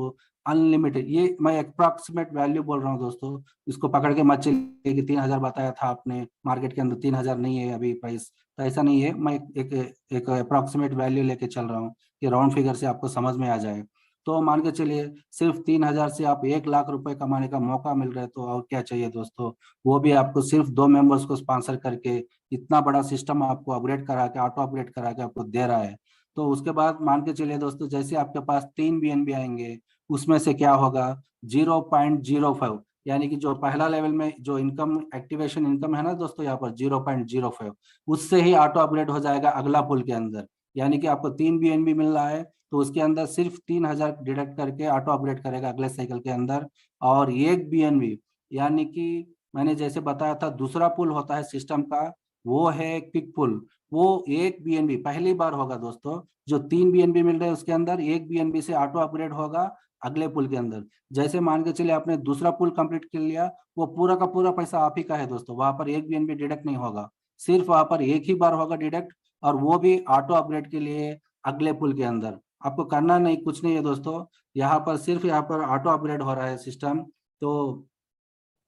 अनलिमिटेड, ये मैं अप्रोक्सीमेट वैल्यू बोल रहा हूँ दोस्तों, इसको पकड़ के मत चलिए कि 3,000 बताया था आपने, मार्केट के अंदर 3,000 नहीं है अभी प्राइस। तो ऐसा नहीं है, मैं एक अप्रोक्सीमेट वैल्यू लेके चल रहा हूँ कि राउंड फिगर से आपको समझ में आ जाए। तो मान के चलिए सिर्फ 3,000 से आप 1 लाख रुपए कमाने का मौका मिल रहा है, तो और क्या चाहिए दोस्तों। वो भी आपको सिर्फ 2 मेंबर्स को स्पॉन्सर करके, इतना बड़ा सिस्टम आपको अपग्रेड करा के, ऑटो अपग्रेड करा के आपको दे रहा है। तो उसके बाद मान के चलिए दोस्तों, जैसे आपके पास 3 BNB आएंगे, उसमें से क्या होगा 0.05, यानी कि जो पहला लेवल में जो इनकम एक्टिवेशन इनकम है ना दोस्तों, यहाँ पर 0.05, उससे ही ऑटो अपग्रेड हो जाएगा अगला पुल के अंदर। यानी कि आपको 3 BNB मिल रहा है तो उसके अंदर सिर्फ 3,000 डिडक्ट करके ऑटो अपग्रेड करेगा अगले साइकिल के अंदर। और 1 BNB, यानी कि मैंने जैसे बताया था दूसरा पुल होता है सिस्टम का, वो है क्विक पुल। वो 1 BNB पहली बार होगा दोस्तों, जो 3 BNB मिल रहे हैं उसके अंदर 1 BNB से ऑटो अपग्रेड होगा अगले पुल के अंदर। जैसे मान के चलिए आपने दूसरा पुल कंप्लीट कर लिया, वो पूरा का पूरा पैसा आप ही का है दोस्तों, वहां पर 1 BNB डिडक्ट नहीं होगा, सिर्फ वहां पर एक ही बार होगा डिडक्ट, और वो भी ऑटो अपग्रेड के लिए अगले पुल के अंदर। आपको करना नहीं, कुछ नहीं है दोस्तों, यहाँ पर सिर्फ यहाँ पर ऑटो अपग्रेड हो रहा है सिस्टम। तो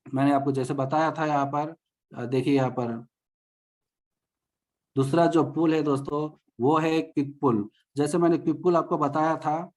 मैंने आपको जैसे बताया था यहाँ पर, देखिए यहाँ पर दूसरा जो पुल है दोस्तों, वो है क्विक पुल। जैसे मैंने क्विक पुल आपको बताया था,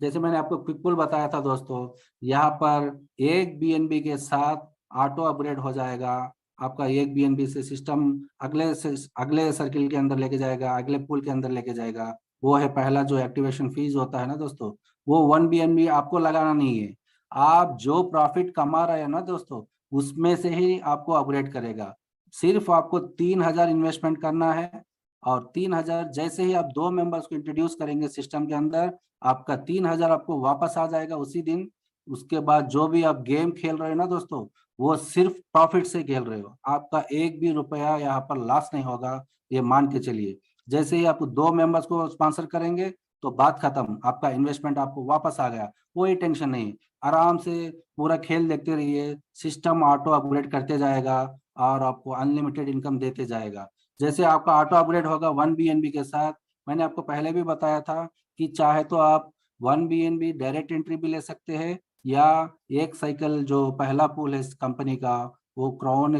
जैसे मैंने आपको क्विक पुल बताया था दोस्तों, यहाँ पर 1 BNB के साथ ऑटो अपग्रेड हो जाएगा। आपका 1 BNB से सिस्टम अगले सर्किल के अंदर लेके जाएगा, अगले पुल के अंदर लेके जाएगा। वो है पहला जो एक्टिवेशन फीस होता है ना दोस्तों, वो 1 BNB आपको लगाना नहीं है। आप जो प्रॉफिट कमा रहे हैं ना दोस्तों, उसमें से ही आपको अपग्रेड करेगा। सिर्फ आपको 3,000 इन्वेस्टमेंट करना है, और 3,000 जैसे ही आप 2 मेंबर्स को इंट्रोड्यूस करेंगे सिस्टम के अंदर, आपका 3,000 आपको वापस आ जाएगा उसी दिन। उसके बाद जो भी आप गेम खेल रहे हो ना दोस्तों, वो सिर्फ प्रॉफिट से खेल रहे हो, आपका एक भी रुपया यहाँ पर लॉस नहीं होगा, ये मान के चलिए। जैसे ही आप 2 मेंबर्स को स्पॉन्सर करेंगे तो बात खत्म, आपका इन्वेस्टमेंट आपको वापस आ गया, कोई टेंशन नहीं। आराम से पूरा खेल देखते रहिए, सिस्टम ऑटो अपग्रेड करते जाएगा और आपको अनलिमिटेड इनकम देते जाएगा। जैसे आपका ऑटो अपग्रेड होगा 1 BNB के साथ, मैंने आपको पहले भी बताया था कि चाहे तो आप 1 BNB डायरेक्ट एंट्री भी ले सकते हैं, या एक साइकिल जो पहला पुल है इस कंपनी का, वो क्राउन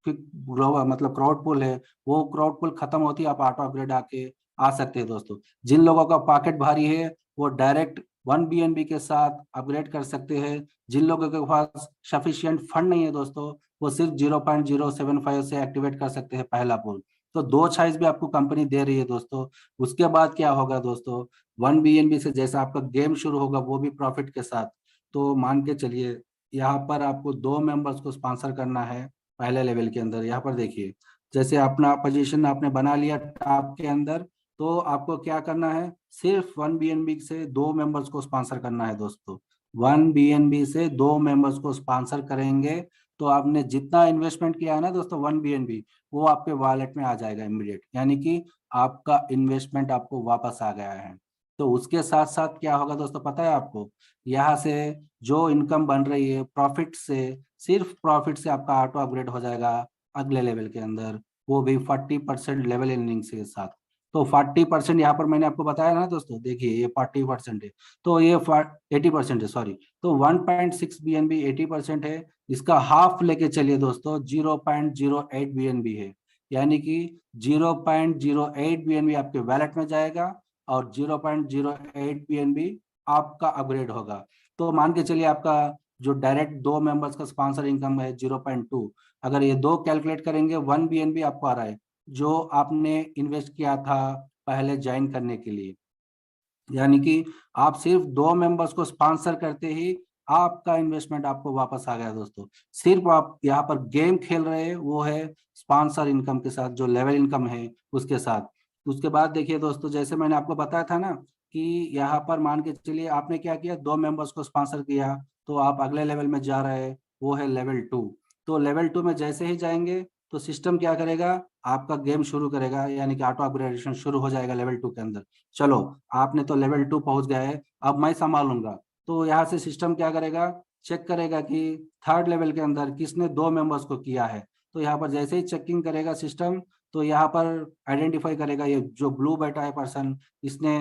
मतलब क्राउड पुल है, वो क्राउड पुल खत्म होती है आप ऑटो अपग्रेड आके आ सकते हैं दोस्तों। जिन लोगों का पॉकेट भारी है वो डायरेक्ट 1 BNB के साथ अपग्रेड कर सकते हैं। जिन लोगों के पास सफिशियंट फंड नहीं है दोस्तों, वो सिर्फ 0.075 से एक्टिवेट कर सकते हैं पहला पुल। तो दो चॉइस भी आपको कंपनी दे रही है दोस्तों। उसके बाद क्या होगा दोस्तों, 1 BNB से जैसा आपका गेम शुरू होगा वो भी प्रॉफिट के साथ। तो मान के चलिए यहाँ पर आपको 2 मेंबर्स को स्पॉन्सर करना है पहले लेवल के अंदर। यहाँ पर देखिए, जैसे अपना पोजीशन आपने बना लिया टॉप के अंदर, तो आपको क्या करना है, सिर्फ 1 BNB से 2 मेंबर्स को स्पॉन्सर करना है दोस्तों। 1 BNB से 2 मेंबर्स को स्पॉन्सर करेंगे तो आपने जितना इन्वेस्टमेंट किया है ना दोस्तों 1 BNB, वो आपके वॉलेट में आ जाएगा इमीडिएट, यानी कि आपका इन्वेस्टमेंट आपको वापस आ गया है। तो उसके साथ साथ क्या होगा दोस्तों पता है आपको, यहाँ से जो इनकम बन रही है प्रॉफिट से, सिर्फ प्रॉफिट से आपका ऑटो अपग्रेड हो जाएगा अगले लेवल के अंदर, वो भी 40% लेवल एर्निंग के साथ। तो 40% यहाँ पर मैंने आपको बताया ना दोस्तों, देखिए ये 40% है, तो ये 80% है, सॉरी। तो 1.6 BNB 80% है, इसका हाफ लेके चलिए दोस्तों 0.08 BNB है, यानी कि 0.08 BNB आपके वैलेट में जाएगा और 0.08 BNB आपका अपग्रेड होगा। तो मान के चलिए आपका जो डायरेक्ट 2 मेंबर्स का स्पॉन्सर इनकम है 0.2, अगर ये दो कैलकुलेट करेंगे 1 BNB आपको आ रहा है, जो आपने इन्वेस्ट किया था पहले ज्वाइन करने के लिए। यानी कि आप सिर्फ 2 मेंबर्स को स्पॉन्सर करते ही आपका इन्वेस्टमेंट आपको वापस आ गया दोस्तों। सिर्फ आप यहाँ पर गेम खेल रहे हैं, वो है स्पॉन्सर इनकम के साथ, जो लेवल इनकम है उसके साथ। तो उसके बाद देखिए दोस्तों, जैसे मैंने आपको बताया था ना कि यहाँ पर मान के चलिए आपने क्या किया, 2 मेंबर्स को स्पॉन्सर किया, तो आप अगले लेवल में जा रहे हैं, वो है लेवल 2। तो लेवल 2 में जैसे ही जाएंगे तो सिस्टम क्या करेगा, आपका गेम शुरू करेगा, यानी कि ऑटो अपग्रेडेशन शुरू हो जाएगा लेवल 2 के अंदर। चलो, आपने तो लेवल 2 पहुंच गए हैं, अब मैं संभालूंगा। तो यहाँ से सिस्टम क्या करेगा, चेक करेगा कि थर्ड लेवल के अंदर किसने 2 मेंबर्स को किया है। तो यहाँ पर जैसे ही चेकिंग करेगा सिस्टम, तो यहाँ पर आइडेंटिफाई करेगा ये जो ब्लू बैठा है पर्सन, इसने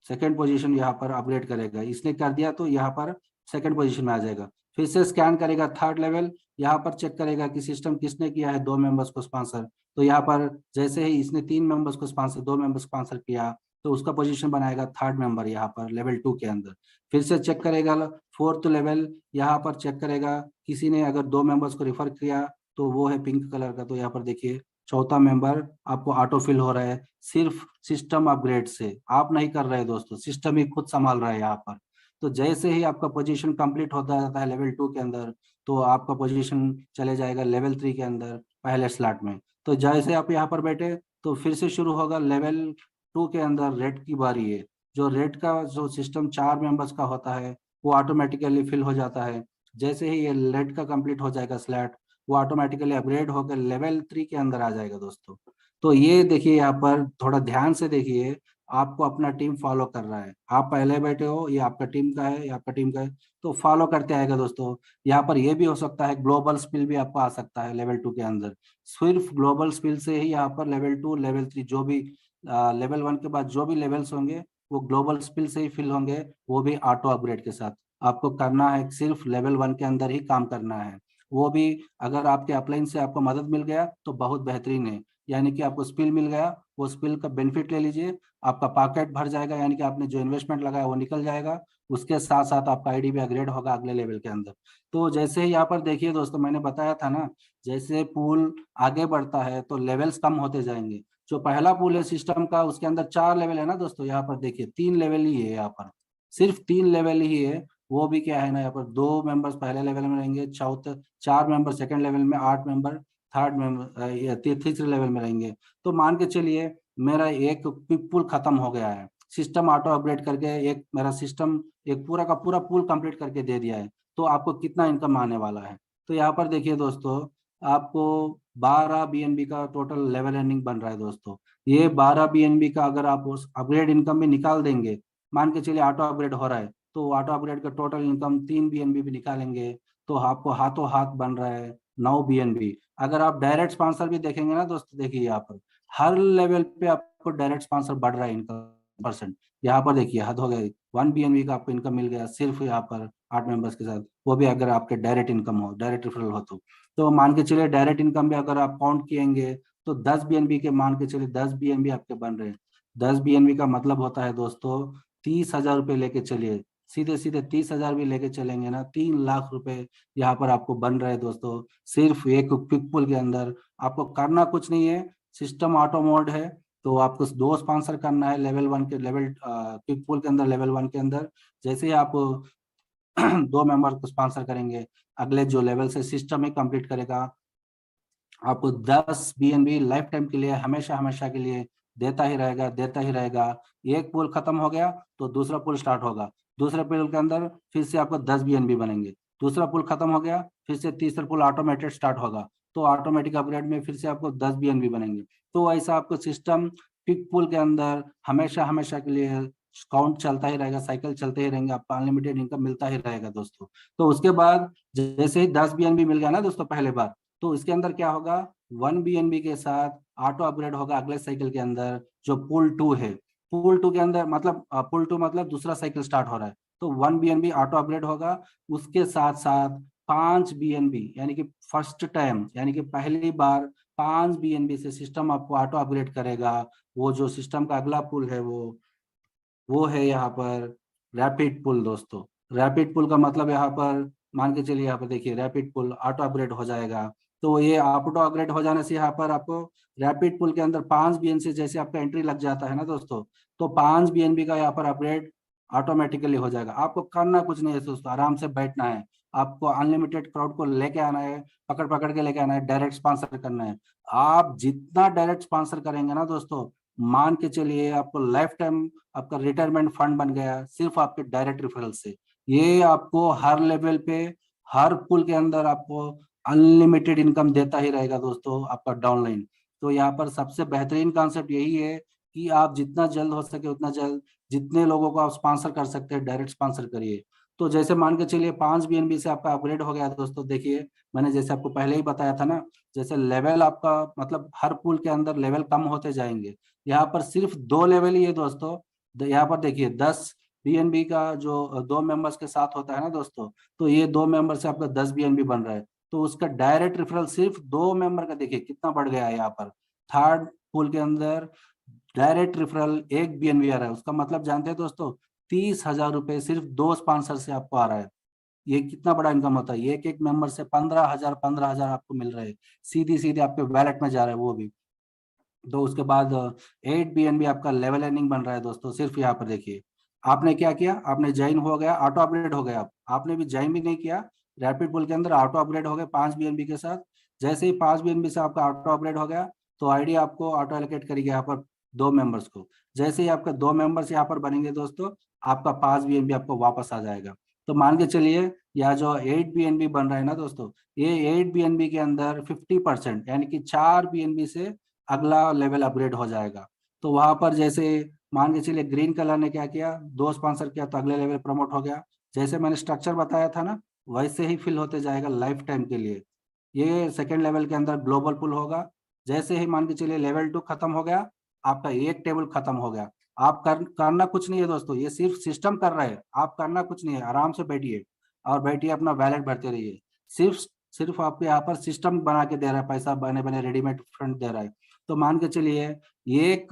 सेकंड पोजीशन यहाँ पर अपग्रेड करेगा, इसने कर दिया तो यहाँ पर सेकंड पोजीशन में आ जाएगा। फिर से स्कैन करेगा थर्ड लेवल, यहाँ पर चेक करेगा कि सिस्टम किसने किया है 2 मेंबर्स को स्पॉन्सर। तो यहाँ पर जैसे ही इसने 3 मेंबर्स को स्पॉन्सर, 2 मेंबर्स स्पॉन्सर किया, तो उसका पोजीशन बनाएगा थर्ड मेंबर यहाँ पर लेवल 2 के अंदर। फिर से चेक करेगा फोर्थ लेवल, यहाँ पर चेक करेगा किसी ने अगर 2 मेंबर्स को रिफर किया, तो वो है पिंक कलर का। तो यहाँ पर देखिए चौथा मेंबर आपको ऑटो फिल हो रहा है, सिर्फ सिस्टम अपग्रेड से। आप नहीं कर रहे दोस्तों, सिस्टम ही खुद संभाल रहा है यहाँ पर। तो जैसे ही आपका पोजीशन कंप्लीट होता जाता है लेवल 2 के अंदर, तो आपका पोजीशन चले जाएगा लेवल 3 के अंदर पहले स्लॉट में। तो जैसे आप यहाँ पर बैठे, तो फिर से शुरू होगा लेवल 2 के अंदर रेड की बारी है। जो रेड का जो सिस्टम 4 मेंबर्स का होता है, वो ऑटोमेटिकली फिल हो जाता है। जैसे ही ये रेड का कंप्लीट हो जाएगा स्लॉट, वो ऑटोमेटिकली अपग्रेड होकर लेवल 3 के अंदर आ जाएगा दोस्तों। तो ये देखिए, यहाँ पर थोड़ा ध्यान से देखिए, आपको अपना टीम फॉलो कर रहा है। आप पहले बैठे हो, ये आपका टीम का है, ये आपका टीम का है, तो फॉलो करते आएगा दोस्तों। यहाँ पर ये भी हो सकता है ग्लोबल स्पिल भी आपको आ सकता है लेवल 2 के अंदर। सिर्फ ग्लोबल स्पिल से ही यहाँ पर लेवल 2 लेवल 3 जो भी लेवल 1 के बाद जो भी लेवल्स होंगे, वो ग्लोबल स्पिल से ही फिल होंगे, वो भी ऑटो अपग्रेड के साथ। आपको करना है सिर्फ लेवल 1 के अंदर ही काम करना है। वो भी अगर आपके अपलाइन से आपको मदद मिल गया तो बहुत बेहतरीन है, यानी कि आपको स्पिल मिल गया, वो स्पिल का बेनिफिट ले लीजिए, आपका पॉकेट भर जाएगा, यानी कि आपने जो इन्वेस्टमेंट लगाया वो निकल जाएगा। उसके साथ साथ आपका आईडी भी अपग्रेड होगा अगले लेवल के अंदर। तो जैसे ही यहाँ पर देखिए दोस्तों, मैंने बताया था ना, जैसे पूल आगे बढ़ता है तो लेवल्स कम होते जाएंगे। जो पहला पूल है सिस्टम का, उसके अंदर 4 लेवल है ना दोस्तों, यहाँ पर देखिए 3 लेवल ही है, यहाँ पर सिर्फ 3 लेवल ही है। वो भी क्या है ना, यहाँ पर 2 मेंबर्स पहले लेवल में रहेंगे, चौथे 4 मेंबर सेकंड लेवल में, 8 मेंबर थर्ड मेंबर तीसरे लेवल में रहेंगे। तो मान के चलिए मेरा एक पुल खत्म हो गया है, सिस्टम ऑटो अपग्रेड करके एक मेरा सिस्टम एक पूरा का पूरा पुल कंप्लीट करके दे दिया है। तो आपको कितना इनकम आने वाला है, तो यहाँ पर देखिए दोस्तों, आपको 12 BNB का टोटल लेवल एंडिंग बन रहा है दोस्तों। ये 12 BNB का अगर आप उस अपग्रेड इनकम में निकाल देंगे, मान के चलिए ऑटो अपग्रेड हो रहा है, तो ऑटो अपग्रेड का टोटल इनकम 3 BNB भी निकालेंगे, तो आपको हाथों हाथ बन रहा है 9 BNB। अगर आप डायरेक्ट स्पॉन्सर भी देखेंगे ना दोस्तों, देखिए यहाँ पर हर लेवल पे आपको डायरेक्ट स्पॉन्सर बढ़ रहा है इनकम परसेंट। यहाँ पर देखिए हद हो गई, 1 BNB का आपको इनकम मिल गया सिर्फ यहाँ पर 8 मेंबर्स के साथ, वो भी अगर आपके डायरेक्ट इनकम हो, डायरेक्ट रेफरल हो तो मान के चलिए डायरेक्ट इनकम भी अगर आप काउंट किएंगे, तो 10 BNB के मान के चलिए 10 BNB आपके बन रहे हैं। 10 BNB का मतलब होता है दोस्तों 30,000 रुपये लेके चलिए, सीधे सीधे 30,000 भी लेके चलेंगे ना, 3 लाख रुपए यहाँ पर आपको बन रहे हैं दोस्तों, सिर्फ एक क्विक पुल के अंदर। आपको करना कुछ नहीं है, सिस्टम ऑटो मोड है, तो आपको 2 स्पॉन्सर करना है लेवल 1 के लेवल क्विक पुल के अंदर, लेवल 1 के अंदर। जैसे ही आप 2 मेंबर को स्पॉन्सर करेंगे, अगले जो लेवल से सिस्टम ही कंप्लीट करेगा, आपको 10 BNB लाइफ टाइम के लिए, हमेशा हमेशा के लिए देता ही रहेगा, देता ही रहेगा। एक पुल खत्म हो गया तो दूसरा पुल स्टार्ट होगा, दूसरे पुल के अंदर फिर से आपको 10 BNB बनेंगे। दूसरा पुल खत्म हो गया, फिर से तीसरा पुल ऑटोमेटेड स्टार्ट होगा, तो ऑटोमेटिक अपग्रेड में फिर से आपको 10 BNB बनेंगे। तो ऐसा आपको सिस्टम पिक पुल के अंदर हमेशा हमेशा के लिए काउंट चलता ही रहेगा, साइकिल चलते ही रहेंगे, आपको अनलिमिटेड इनकम मिलता ही रहेगा दोस्तों। तो उसके बाद जैसे ही 10 BNB मिल गया ना दोस्तों पहले बार, तो इसके अंदर क्या होगा, 1 BNB के साथ ऑटो अपग्रेड होगा अगले साइकिल के अंदर, जो पुल 2 है। पुल 2 के अंदर मतलब पुल 2 मतलब दूसरा साइकिल स्टार्ट हो रहा है, तो 1 BNB ऑटो अपग्रेड होगा। उसके साथ साथ 5 BNB, यानी कि फर्स्ट टाइम, यानी कि पहली बार 5 BNB से सिस्टम आपको ऑटो अपग्रेड करेगा। वो जो सिस्टम का अगला पुल है, वो है यहाँ पर रैपिड पुल दोस्तों। रैपिड पुल का मतलब यहाँ पर मान के चलिए, यहाँ पर देखिए रैपिड पुल ऑटो अपग्रेड हो जाएगा। तो ये ऑटो अपग्रेड हो जाने से यहाँ पर आपको रैपिड पुल के अंदर 5 BNB से जैसे आपका एंट्री लग जाता है ना दोस्तों, तो 5 BNB का यहाँ पर अपग्रेड ऑटोमेटिकली हो जाएगा। आपको करना कुछ नहीं है दोस्तों, आराम से बैठना है, आपको अनलिमिटेड क्राउड को लेके आना है, पकड़ पकड़ के लेके आना है, डायरेक्ट स्पॉन्सर करना है। आप जितना डायरेक्ट स्पॉन्सर करेंगे ना दोस्तों, मान के चलिए आपको लाइफ टाइम आपका रिटायरमेंट फंड बन गया सिर्फ आपके डायरेक्ट रेफरल से। ये आपको हर लेवल पे, हर पूल के अंदर आपको अनलिमिटेड इनकम देता ही रहेगा दोस्तों आपका डाउनलाइन। तो यहाँ पर सबसे बेहतरीन कॉन्सेप्ट यही है कि आप जितना जल्द हो सके उतना जल्द जितने लोगों को आप स्पॉन्सर कर सकते हैं डायरेक्ट स्पॉन्सर करिए। तो जैसे मान के चलिए 5 BNB से आपका अपग्रेड हो गया दोस्तों। देखिए मैंने जैसे आपको पहले ही बताया था ना, जैसे लेवल आपका मतलब हर पूल के अंदर लेवल कम होते जाएंगे। यहाँ पर सिर्फ 2 लेवल ही है दोस्तों। यहाँ पर देखिए 10 BNB का जो 2 मेंबर्स के साथ होता है ना दोस्तों, तो ये 2 मेंबर से आपका 10 BNB बन रहा है। तो उसका डायरेक्ट रेफरल सिर्फ 2 मेंबर का देखिए कितना बढ़ गया है। यहाँ पर थर्ड पूल के अंदर डायरेक्ट रेफरल 1 BNB आ रहा है। उसका मतलब जानते हैं दोस्तों, 30,000 रुपए सिर्फ 2 स्पॉन्सर से आपको आ रहा है। ये कितना बड़ा इनकम होता है। एक एक मेंबर से 15,000 आपको मिल रहे हैं, सीधी सीधे आपके वैलेट में जा रहा है वो भी। तो उसके बाद 8 BNB आपका लेवल अर्निंग बन रहा है दोस्तों। सिर्फ यहाँ पर देखिए आपने क्या किया, आपने ज्वाइन हो गया, ऑटो अपग्रेड हो गया। आपने भी ज्वाइन भी नहीं किया, रैपिड पुल के अंदर ऑटो अपग्रेड हो गए 5 BNB के साथ। जैसे ही 5 BNB से आपका ऑटो अपग्रेड हो गया, तो आईडी आपको ऑटो एलोकेट करेगी यहाँ पर 2 मेंबर्स को। जैसे ही आपका 2 मेंबर्स यहाँ पर बनेंगे दोस्तों, आपका 5 BNB आपको वापस आ जाएगा। तो मान के चलिए यह जो 8 BNB बन रहा है ना दोस्तों, ये 8 BNB के अंदर 50% यानी कि 4 BNB से अगला लेवल अपग्रेड हो जाएगा। तो वहां पर जैसे मान के चलिए ग्रीन कलर ने क्या किया, 2 स्पॉन्सर किया तो अगले लेवल प्रमोट हो गया। जैसे मैंने स्ट्रक्चर बताया था ना, वैसे ही फिल होते जाएगा लाइफ टाइम के लिए। ये सेकेंड लेवल के अंदर ग्लोबल पुल होगा। जैसे ही मान के चलिए लेवल 2 खत्म हो गया, आपका एक टेबल खत्म हो गया। आप करना कुछ नहीं है दोस्तों, ये सिर्फ सिस्टम कर रहा है। आप करना कुछ नहीं है, आराम से बैठिए और बैठिए अपना वैलेट भरते रहिए। सिर्फ सिर्फ आपको यहाँ पर सिस्टम बना के दे रहा है, पैसा बने बने रेडीमेड फंड दे रहा है। तो मान के चलिए एक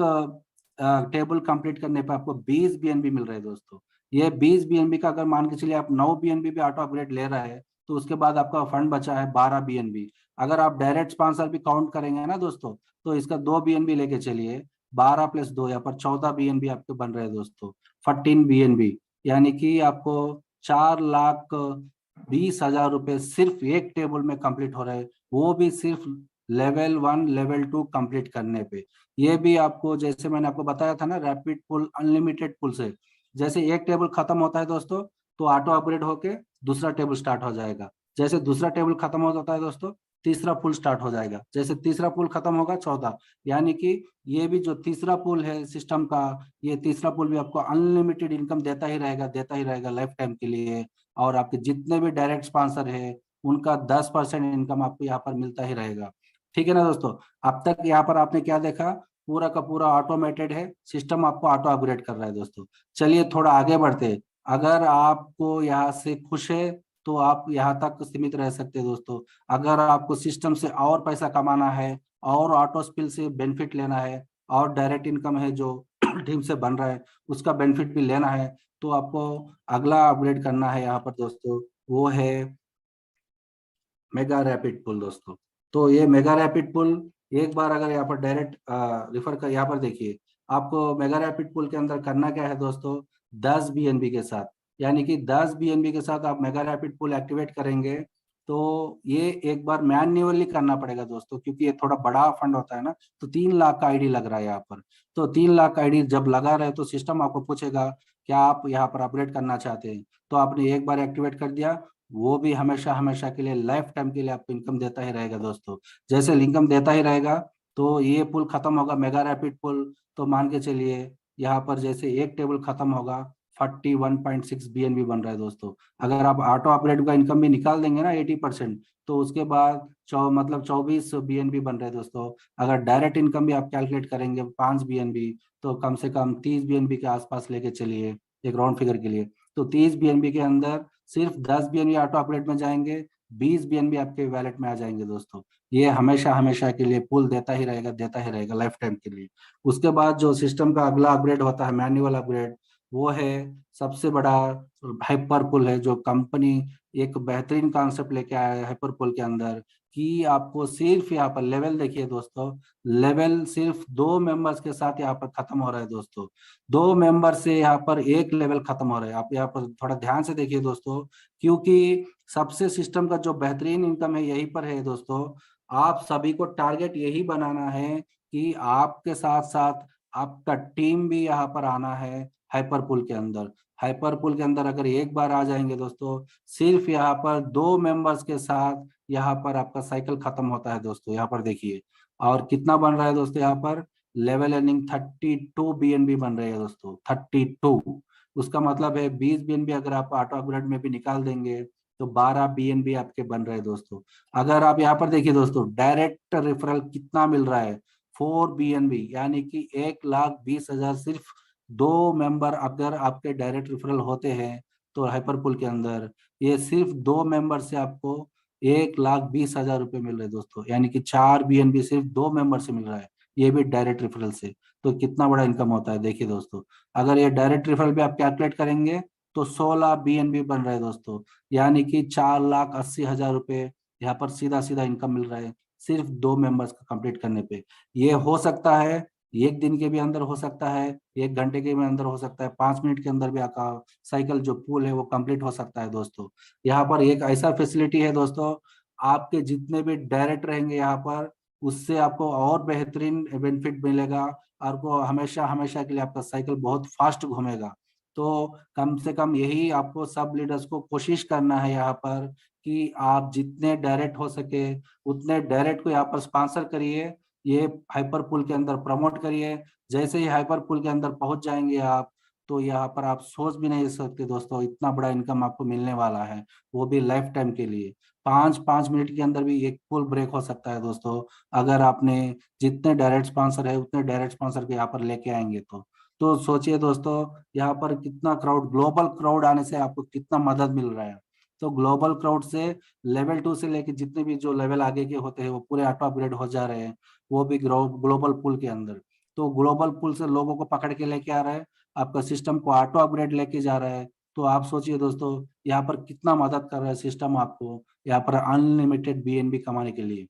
टेबल कंप्लीट करने पर आपको 20 BNB मिल रहे हैं दोस्तों। ये 20 BNB का अगर मान के चलिए आप 9 BNB पे ऑटो अपग्रेड ले रहा है, तो उसके बाद आपका फंड बचा है 12 BNB। अगर आप डायरेक्ट स्पॉन्सर भी काउंट करेंगे ना दोस्तों, तो इसका 2 BNB लेके चलिए, 12 + 2 यहाँ पर 14 BNB आपके बन रहे हैं दोस्तों। 14 BNB यानी कि आपको 4,20,000 रुपए सिर्फ एक टेबल में कंप्लीट हो रहे हैं, वो भी सिर्फ लेवल 1 लेवल 2 कंप्लीट करने पे। ये भी आपको जैसे मैंने आपको बताया था ना, रैपिड पुल अनलिमिटेड पुल से जैसे एक टेबल खत्म होता है दोस्तों, तो ऑटो अपग्रेड होके दूसरा टेबल स्टार्ट हो जाएगा। जैसे दूसरा टेबल खत्म हो जाता है दोस्तों, तीसरा पुल स्टार्ट हो जाएगा। जैसे तीसरा पुल खत्म होगा, चौथा। यानी कि ये भी जो तीसरा पुल है सिस्टम का, ये तीसरा पुल भी आपको अनलिमिटेड इनकम देता ही रहेगा लाइफ टाइम के लिए। और आपके जितने भी डायरेक्ट स्पॉन्सर है, उनका 10% इनकम आपको यहाँ पर मिलता ही रहेगा। ठीक है ना दोस्तों। अब तक यहाँ पर आपने क्या देखा, पूरा का पूरा ऑटोमेटेड है, सिस्टम आपको ऑटो अपग्रेड कर रहा है दोस्तों। चलिए थोड़ा आगे बढ़ते हैं। अगर आपको यहाँ से खुश है, तो आप यहाँ तक सीमित रह सकते हैं दोस्तों। अगर आपको सिस्टम से और पैसा कमाना है, और ऑटो स्पिल से बेनिफिट लेना है, और डायरेक्ट इनकम है जो टीम से बन रहा है उसका बेनिफिट भी लेना है, तो आपको अगला अपग्रेड करना है यहाँ पर दोस्तों, वो है मेगा रैपिड पुल दोस्तों। तो ये मेगा रैपिड पुल एक बार अगर यहाँ पर डायरेक्ट रिफर कर, यहाँ पर देखिए आपको मेगा रैपिड पुल के अंदर करना क्या है दोस्तों, 10 BNB के साथ, यानी कि 10 BNB के साथ आप मेगा रैपिड पुल एक्टिवेट करेंगे। तो ये एक बार मैन्युअली करना पड़ेगा दोस्तों, क्योंकि ये थोड़ा बड़ा फंड होता है ना। तो 3 लाख का आईडी लग रहा है यहाँ पर। तो 3 लाख का आईडी जब लगा रहे, तो सिस्टम आपको पूछेगा क्या आप यहाँ पर अपग्रेड करना चाहते हैं। तो आपने एक बार एक्टिवेट कर दिया, वो भी हमेशा हमेशा के लिए लाइफ टाइम के लिए आपको इनकम देता ही रहेगा दोस्तों। जैसे इनकम देता ही रहेगा, तो ये पुल खत्म होगा मेगा रैपिड पुल, तो मान के चलिए यहाँ पर जैसे एक टेबल खत्म होगा, 41.6 BNB बन रहा है दोस्तों। अगर आप ऑटो अपग्रेड का इनकम भी निकाल देंगे ना 80%, तो उसके बाद मतलब 24 BNB बन रहे हैं दोस्तों। अगर डायरेक्ट इनकम भी आप कैलकुलेट करेंगे 5 BNB, तो कम से कम 30 BNB के आसपास लेके चलिए एक राउंड फिगर के लिए। तो 30 BNB के अंदर सिर्फ 10 BNB ऑटो अपग्रेड में जाएंगे, 20 BNB आपके वैलेट में आ जाएंगे दोस्तों। ये हमेशा हमेशा के लिए पुल देता ही रहेगा लाइफ टाइम के लिए। उसके बाद जो सिस्टम का अगला अपग्रेड होता है मैनुअल अपग्रेड, वो है सबसे बड़ा हाइपर पुल है, जो कंपनी एक बेहतरीन कॉन्सेप्ट लेके आया है हाइपर पुल के अंदर। कि आपको सिर्फ यहाँ पर लेवल देखिए दोस्तों, लेवल सिर्फ 2 मेंबर्स के साथ यहाँ पर खत्म हो रहा है दोस्तों। 2 मेंबर से यहाँ पर एक लेवल खत्म हो रहा है। आप यहाँ पर थोड़ा ध्यान से देखिए दोस्तों, क्योंकि सबसे सिस्टम का जो बेहतरीन इनकम है यहीं पर है दोस्तों। आप सभी को टारगेट यही बनाना है कि आपके साथ साथ आपका टीम भी यहाँ पर आना है हाइपरपूल के अंदर। हाइपरपूल के अंदर अगर एक बार आ जाएंगे दोस्तों, सिर्फ यहाँ पर 2 मेंबर्स के साथ यहाँ पर आपका साइकिल खत्म होता है दोस्तों। यहाँ पर देखिए, और कितना बन रहा है दोस्तों, यहाँ पर लेवल अर्निंग 32 BNB बन रही है दोस्तों, 32। उसका मतलब है 20 BNB अगर आप ऑटो अपग्रेड में भी निकाल देंगे तो 12 BNB आपके बन रहे हैं दोस्तों। अगर आप यहाँ पर देखिए दोस्तों, डायरेक्ट रेफरल कितना मिल रहा है, 4 BNB, यानी कि 1,20,000 सिर्फ 2 मेंबर अगर आपके डायरेक्ट रेफरल होते हैं तो हाइपरपुल के अंदर ये सिर्फ 2 मेंबर से आपको 1,20,000 रुपये मिल रहे हैं दोस्तों, यानी कि 4 BNB सिर्फ 2 मेंबर से मिल रहा है, ये भी डायरेक्ट रेफरल से। तो कितना बड़ा इनकम होता है देखिए दोस्तों। अगर ये डायरेक्ट रेफरल भी आप कैलकुलेट करेंगे तो 16 BNB बन रहा है दोस्तों, यानी कि 4,80,000 रुपये यहाँ पर सीधा सीधा इनकम मिल रहा है सिर्फ 2 मेंबर्स का कंप्लीट करने पे। ये हो सकता है 1 दिन के भी अंदर, हो सकता है 1 घंटे के भी अंदर, हो सकता है 5 मिनट के अंदर भी आपका साइकिल जो पूल है वो कंप्लीट हो सकता है दोस्तों। यहाँ पर एक ऐसा फैसिलिटी है दोस्तों, आपके जितने भी डायरेक्ट रहेंगे यहाँ पर, उससे आपको और बेहतरीन बेनिफिट मिलेगा। आपको हमेशा हमेशा के लिए आपका साइकिल बहुत फास्ट घूमेगा। तो कम से कम यही आपको सब लीडर्स को कोशिश करना है यहाँ पर, कि आप जितने डायरेक्ट हो सके उतने डायरेक्ट को यहाँ पर स्पॉन्सर करिए, ये हाइपर पूल के अंदर प्रमोट करिए। जैसे ही हाइपर पूल के अंदर पहुंच जाएंगे आप, तो यहाँ पर आप सोच भी नहीं सकते दोस्तों, इतना बड़ा इनकम आपको मिलने वाला है, वो भी लाइफ टाइम के लिए। 5-5 मिनट के अंदर भी एक पुल ब्रेक हो सकता है दोस्तों, अगर आपने जितने डायरेक्ट स्पॉन्सर है उतने डायरेक्ट स्पॉन्सर को यहाँ पर लेके आएंगे तो सोचिए दोस्तों, यहाँ पर कितना क्राउड, ग्लोबल क्राउड आने से आपको कितना मदद मिल रहा है। तो ग्लोबल क्राउड से लेवल 2 से लेके जितने भी जो लेवल आगे के होते हैं वो पूरे ऑटो अपग्रेड हो जा रहे हैं, वो भी ग्लोबल पुल के अंदर। तो ग्लोबल पुल से लोगों को पकड़ के लेके आ रहा है, आपका सिस्टम को ऑटो अपग्रेड लेके जा रहा है। तो आप सोचिए दोस्तों, यहाँ पर कितना मदद कर रहा है सिस्टम आपको यहाँ पर अनलिमिटेड BNB कमाने के लिए।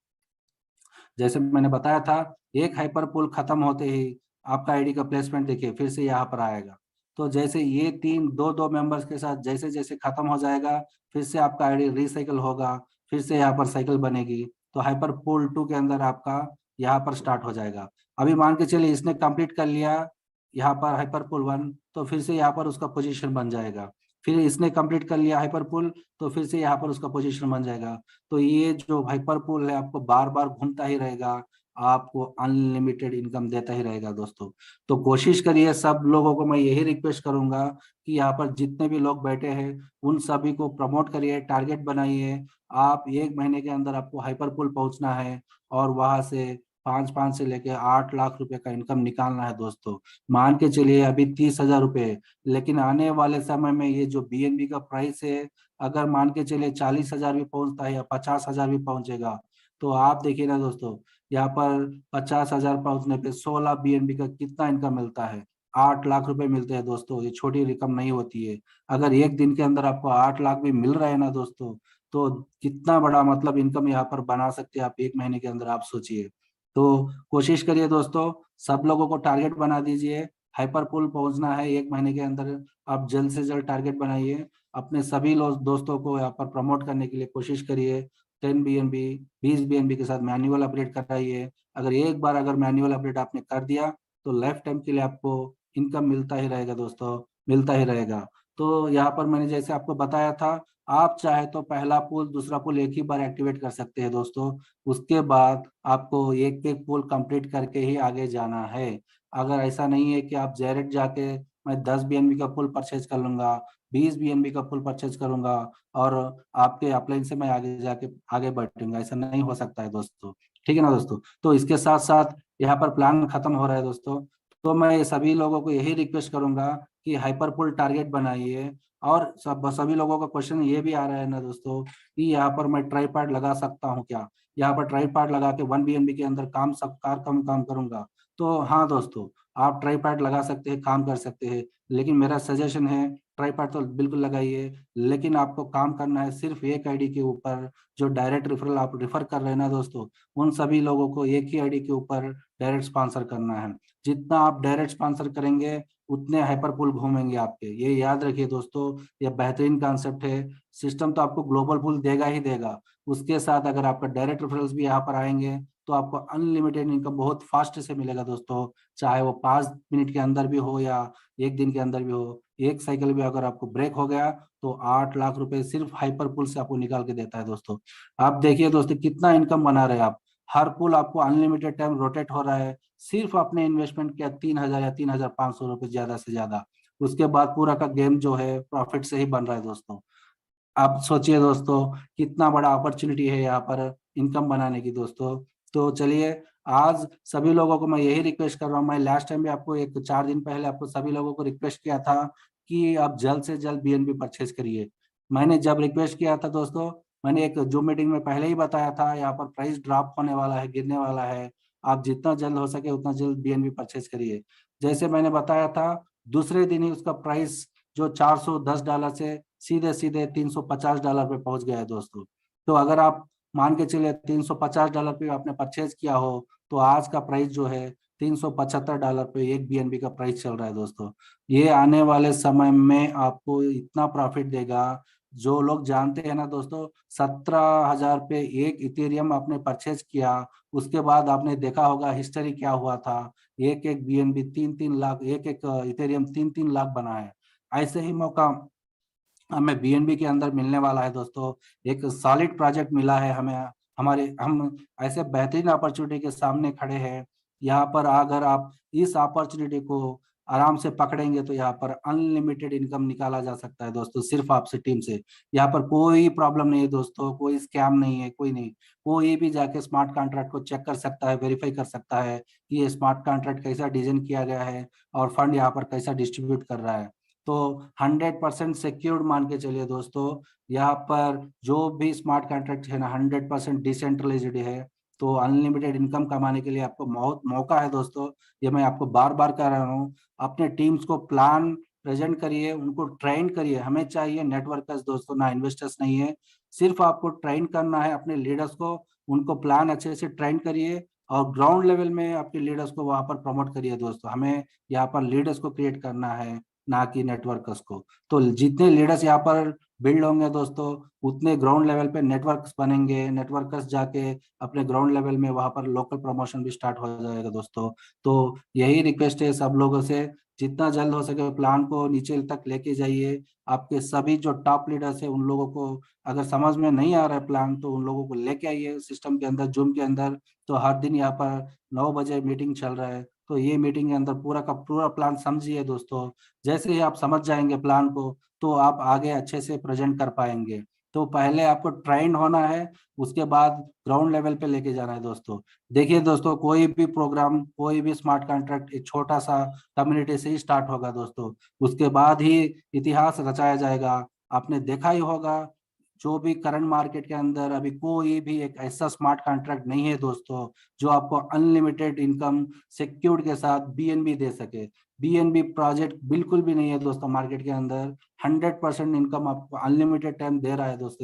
जैसे मैंने बताया था, एक हाइपर पुल खत्म होते ही आपका आईडी का प्लेसमेंट देखिए फिर से यहाँ पर आएगा। तो जैसे ये तीन दो दो मेंबर्स के साथ जैसे जैसे खत्म हो जाएगा, फिर से आपका आईडी रिसाइकल होगा, फिर से यहाँ पर साइकिल बनेगी। तो हाइपर पुल 2 के अंदर आपका यहाँ पर स्टार्ट हो जाएगा। अभी मान के चलिए इसने कंप्लीट कर लिया यहाँ पर हाइपर पुल 1, तो फिर से यहाँ पर उसका पोजीशन बन जाएगा। फिर इसने कंप्लीट कर लिया हाइपर पुल, तो फिर से यहाँ पर उसका पोजीशन बन जाएगा। तो ये जो हाइपर पूल है आपको बार बार घूमता ही रहेगा, आपको अनलिमिटेड इनकम देता ही रहेगा दोस्तों। तो कोशिश करिए, सब लोगों को मैं यही रिक्वेस्ट करूंगा कि यहाँ पर जितने भी लोग बैठे हैं उन सभी को प्रमोट करिए, टारगेट बनाइए। आप 1 महीने के अंदर आपको हाइपर पूल पहुंचना है और वहां से 5-5 से लेके 8 लाख रुपए का इनकम निकालना है दोस्तों। मान के चलिए अभी 30,000 रुपए है, लेकिन आने वाले समय में ये जो BNB का प्राइस है, अगर मान के चलिए 40,000 भी पहुंचता है या 50,000 भी पहुंचेगा, तो आप देखिए ना दोस्तों, यहाँ पर 50,000 पहुंचने पे 16 BNB का कितना इनकम मिलता है, 8 लाख रुपए मिलते हैं दोस्तों। ये छोटी रकम नहीं होती है। अगर 1 दिन के अंदर आपको 8 लाख भी मिल रहे हैं ना दोस्तों, तो कितना बड़ा मतलब इनकम यहाँ पर बना सकते हैं आप 1 महीने के अंदर, आप सोचिए। तो कोशिश करिए दोस्तों, सब लोगों को टारगेट बना दीजिए, हाइपर पुल पहुंचना है 1 महीने के अंदर। आप जल्द से जल्द टारगेट बनाइए, अपने सभी लोग दोस्तों को यहाँ पर प्रमोट करने के लिए कोशिश करिए। 10 BNB 20 BNB के साथ मैनुअल अपडेट कराइए। अगर एक बार अगर मैनुअल अपडेट आपने कर दिया तो लाइफ टाइम के लिए आपको इनकम मिलता ही रहेगा दोस्तों, मिलता ही रहेगा। तो यहाँ पर मैंने जैसे आपको बताया था, आप चाहे तो पहला पुल दूसरा पुल एक ही बार एक्टिवेट कर सकते हैं दोस्तों। उसके बाद आपको एक एक पुल कंप्लीट करके ही आगे जाना है। अगर ऐसा नहीं है कि आप डायरेक्ट जाके मैं 10 BNB का पुल परचेज कर लूंगा, 20 BNB का पुल परचेज करूंगा और आपके अपलाइन से मैं आगे जाके आगे बढ़ूंगा, ऐसा नहीं हो सकता है दोस्तों। ठीक है ना दोस्तों। तो इसके साथ साथ यहाँ पर प्लान खत्म हो रहा है दोस्तों। तो मैं सभी लोगों को यही रिक्वेस्ट करूंगा कि हाइपरपुल टारगेट बनाइए। और सभी लोगों का क्वेश्चन ये भी आ रहा है ना दोस्तों, कि यहाँ पर मैं ट्राईपॉड लगा सकता हूँ क्या, यहाँ पर ट्राईपॉड लगा के 1 BNB के अंदर काम सब काम करूंगा। तो हाँ दोस्तों, आप ट्राईपॉड लगा सकते हैं, काम कर सकते हैं, लेकिन मेरा सजेशन है ट्राईपॉड तो बिल्कुल लगाइए, लेकिन आपको काम करना है सिर्फ एक आईडी के ऊपर। जो डायरेक्ट रेफरल आप रेफर कर रहे हैं ना दोस्तों, उन सभी लोगों को एक ही आईडी के ऊपर डायरेक्ट स्पॉन्सर करना है। जितना आप डायरेक्ट स्पॉन्सर करेंगे उतने हाइपरपुल घूमेंगे आपके, ये याद रखिए दोस्तों। ये बेहतरीन कॉन्सेप्ट है। सिस्टम तो आपको ग्लोबल पुल देगा ही देगा, उसके साथ अगर आपका डायरेक्ट रेफरल्स भी यहाँ पर आएंगे तो आपको अनलिमिटेड इनकम बहुत फास्ट से मिलेगा दोस्तों। चाहे वो 5 मिनट के अंदर भी हो या एक दिन के अंदर भी हो। एक साइकिल भी अगर आपको ब्रेक हो गया तो 8 लाख रुपए सिर्फ हाइपर पुल से आपको निकाल के देता है दोस्तों। आप देखिए दोस्तों कितना इनकम बना रहे हैं आप। हर पुल आपको अनलिमिटेड टाइम रोटेट हो रहा है। सिर्फ आपने इन्वेस्टमेंट किया 3,000 या 3,500 रुपये ज्यादा से ज्यादा। उसके बाद पूरा का गेम जो है प्रॉफिट से ही बन रहा है दोस्तों। आप सोचिए दोस्तों कितना बड़ा अपॉर्चुनिटी है यहाँ पर इनकम बनाने की दोस्तों। तो चलिए, आज सभी लोगों को मैं यही रिक्वेस्ट कर रहा हूँ। मैं लास्ट टाइम भी आपको 4 दिन पहले आपको सभी लोगों को रिक्वेस्ट किया था कि आप जल्द से जल्द बीएनबी परचेज करिए। मैंने जब रिक्वेस्ट किया था दोस्तों, मैंने एक जूम मीटिंग में पहले ही बताया था यहाँ पर प्राइस ड्रॉप होने वाला है, गिरने वाला है। आप जितना जल्द हो सके उतना जल्द बीएनबी परचेज करिए। जैसे मैंने बताया था, दूसरे दिन ही उसका प्राइस जो $410 से सीधे सीधे $350 पे पहुंच गया है दोस्तों। तो अगर आप मान के चलिए $350 पे आपने परचेज किया हो तो आज का प्राइस जो है $375 पे एक बीएनबी का प्राइस चल रहा है दोस्तों। ये आने वाले समय में आपको इतना प्रॉफिट देगा। जो लोग जानते हैं ना दोस्तों, 17,000 पे एक इथेरियम आपने परचेज किया, उसके बाद आपने देखा होगा हिस्ट्री क्या हुआ था। एक एक बीएनबी 3-3 लाख, एक एक इथेरियम 3-3 लाख बना है। ऐसे ही मौका हमें बीएनबी के अंदर मिलने वाला है दोस्तों। एक सॉलिड प्रोजेक्ट मिला है हमें। हम ऐसे बेहतरीन अपॉर्चुनिटी के सामने खड़े हैं। यहाँ पर अगर आप इस अपॉर्चुनिटी को आराम से पकड़ेंगे तो यहाँ पर अनलिमिटेड इनकम निकाला जा सकता है दोस्तों, सिर्फ आपसे टीम से। यहाँ पर कोई प्रॉब्लम नहीं है दोस्तों, कोई स्कैम नहीं है, कोई नहीं। कोई भी जाके स्मार्ट कॉन्ट्रैक्ट को चेक कर सकता है, वेरीफाई कर सकता है कि ये स्मार्ट कॉन्ट्रैक्ट कैसा डिजाइन किया गया है और फंड यहाँ पर कैसा डिस्ट्रीब्यूट कर रहा है। तो 100% सिक्योर्ड मान के चलिए दोस्तों। यहाँ पर जो भी स्मार्ट कॉन्ट्रैक्ट है ना 100% डिसेंट्रलाइज्ड है। तो अनलिमिटेड इनकम कमाने के लिए आपको बहुत मौका है दोस्तों। ये मैं आपको बार बार कह रहा हूँ। अपने टीम्स को प्लान प्रेजेंट करिए, उनको ट्रेन करिए। हमें चाहिए नेटवर्कर्स दोस्तों, ना इन्वेस्टर्स नहीं है। सिर्फ आपको ट्रेन करना है अपने लीडर्स को। उनको प्लान अच्छे से ट्रेन करिए और ग्राउंड लेवल में आपके लीडर्स को वहां पर प्रमोट करिए दोस्तों। हमें यहाँ पर लीडर्स को क्रिएट करना है, ना कि नेटवर्कर्स को। तो जितने लीडर्स यहाँ पर बिल्ड होंगे दोस्तों, उतने ग्राउंड लेवल पे नेटवर्क्स बनेंगे। नेटवर्कर्स जाके अपने ग्राउंड लेवल में वहां पर लोकल प्रमोशन भी स्टार्ट हो जाएगा दोस्तों। तो यही रिक्वेस्ट है सब लोगों से, जितना जल्द हो सके प्लान को नीचे तक लेके जाइए। आपके सभी जो टॉप लीडर्स है उन लोगों को अगर समझ में नहीं आ रहा है प्लान तो उन लोगों को लेके आइए सिस्टम के अंदर, जूम के अंदर। तो हर दिन यहाँ पर 9 बजे मीटिंग चल रहा है, तो ये मीटिंग के अंदर पूरा का पूरा प्लान समझिए दोस्तों। जैसे ही आप समझ जाएंगे प्लान को तो आप आगे अच्छे से प्रेजेंट कर पाएंगे। तो पहले आपको ट्रेन होना है, उसके बाद ग्राउंड लेवल पे लेके जाना है दोस्तों। देखिए दोस्तों, कोई भी प्रोग्राम, कोई भी स्मार्ट कॉन्ट्रैक्ट एक छोटा सा कम्युनिटी से ही स्टार्ट होगा दोस्तों। उसके बाद ही इतिहास रचाया जाएगा। आपने देखा ही होगा, जो भी करंट मार्केट के अंदर अभी कोई भी एक ऐसा स्मार्ट कॉन्ट्रैक्ट नहीं है दोस्तों जो आपको अनलिमिटेड इनकम सिक्योर्ड के साथ बीएनबी दे सके। बीएनबी प्रोजेक्ट बिल्कुल भी नहीं है दोस्तों मार्केट के अंदर। 100% इनकम आपको अनलिमिटेड टाइम दे रहा है दोस्तों।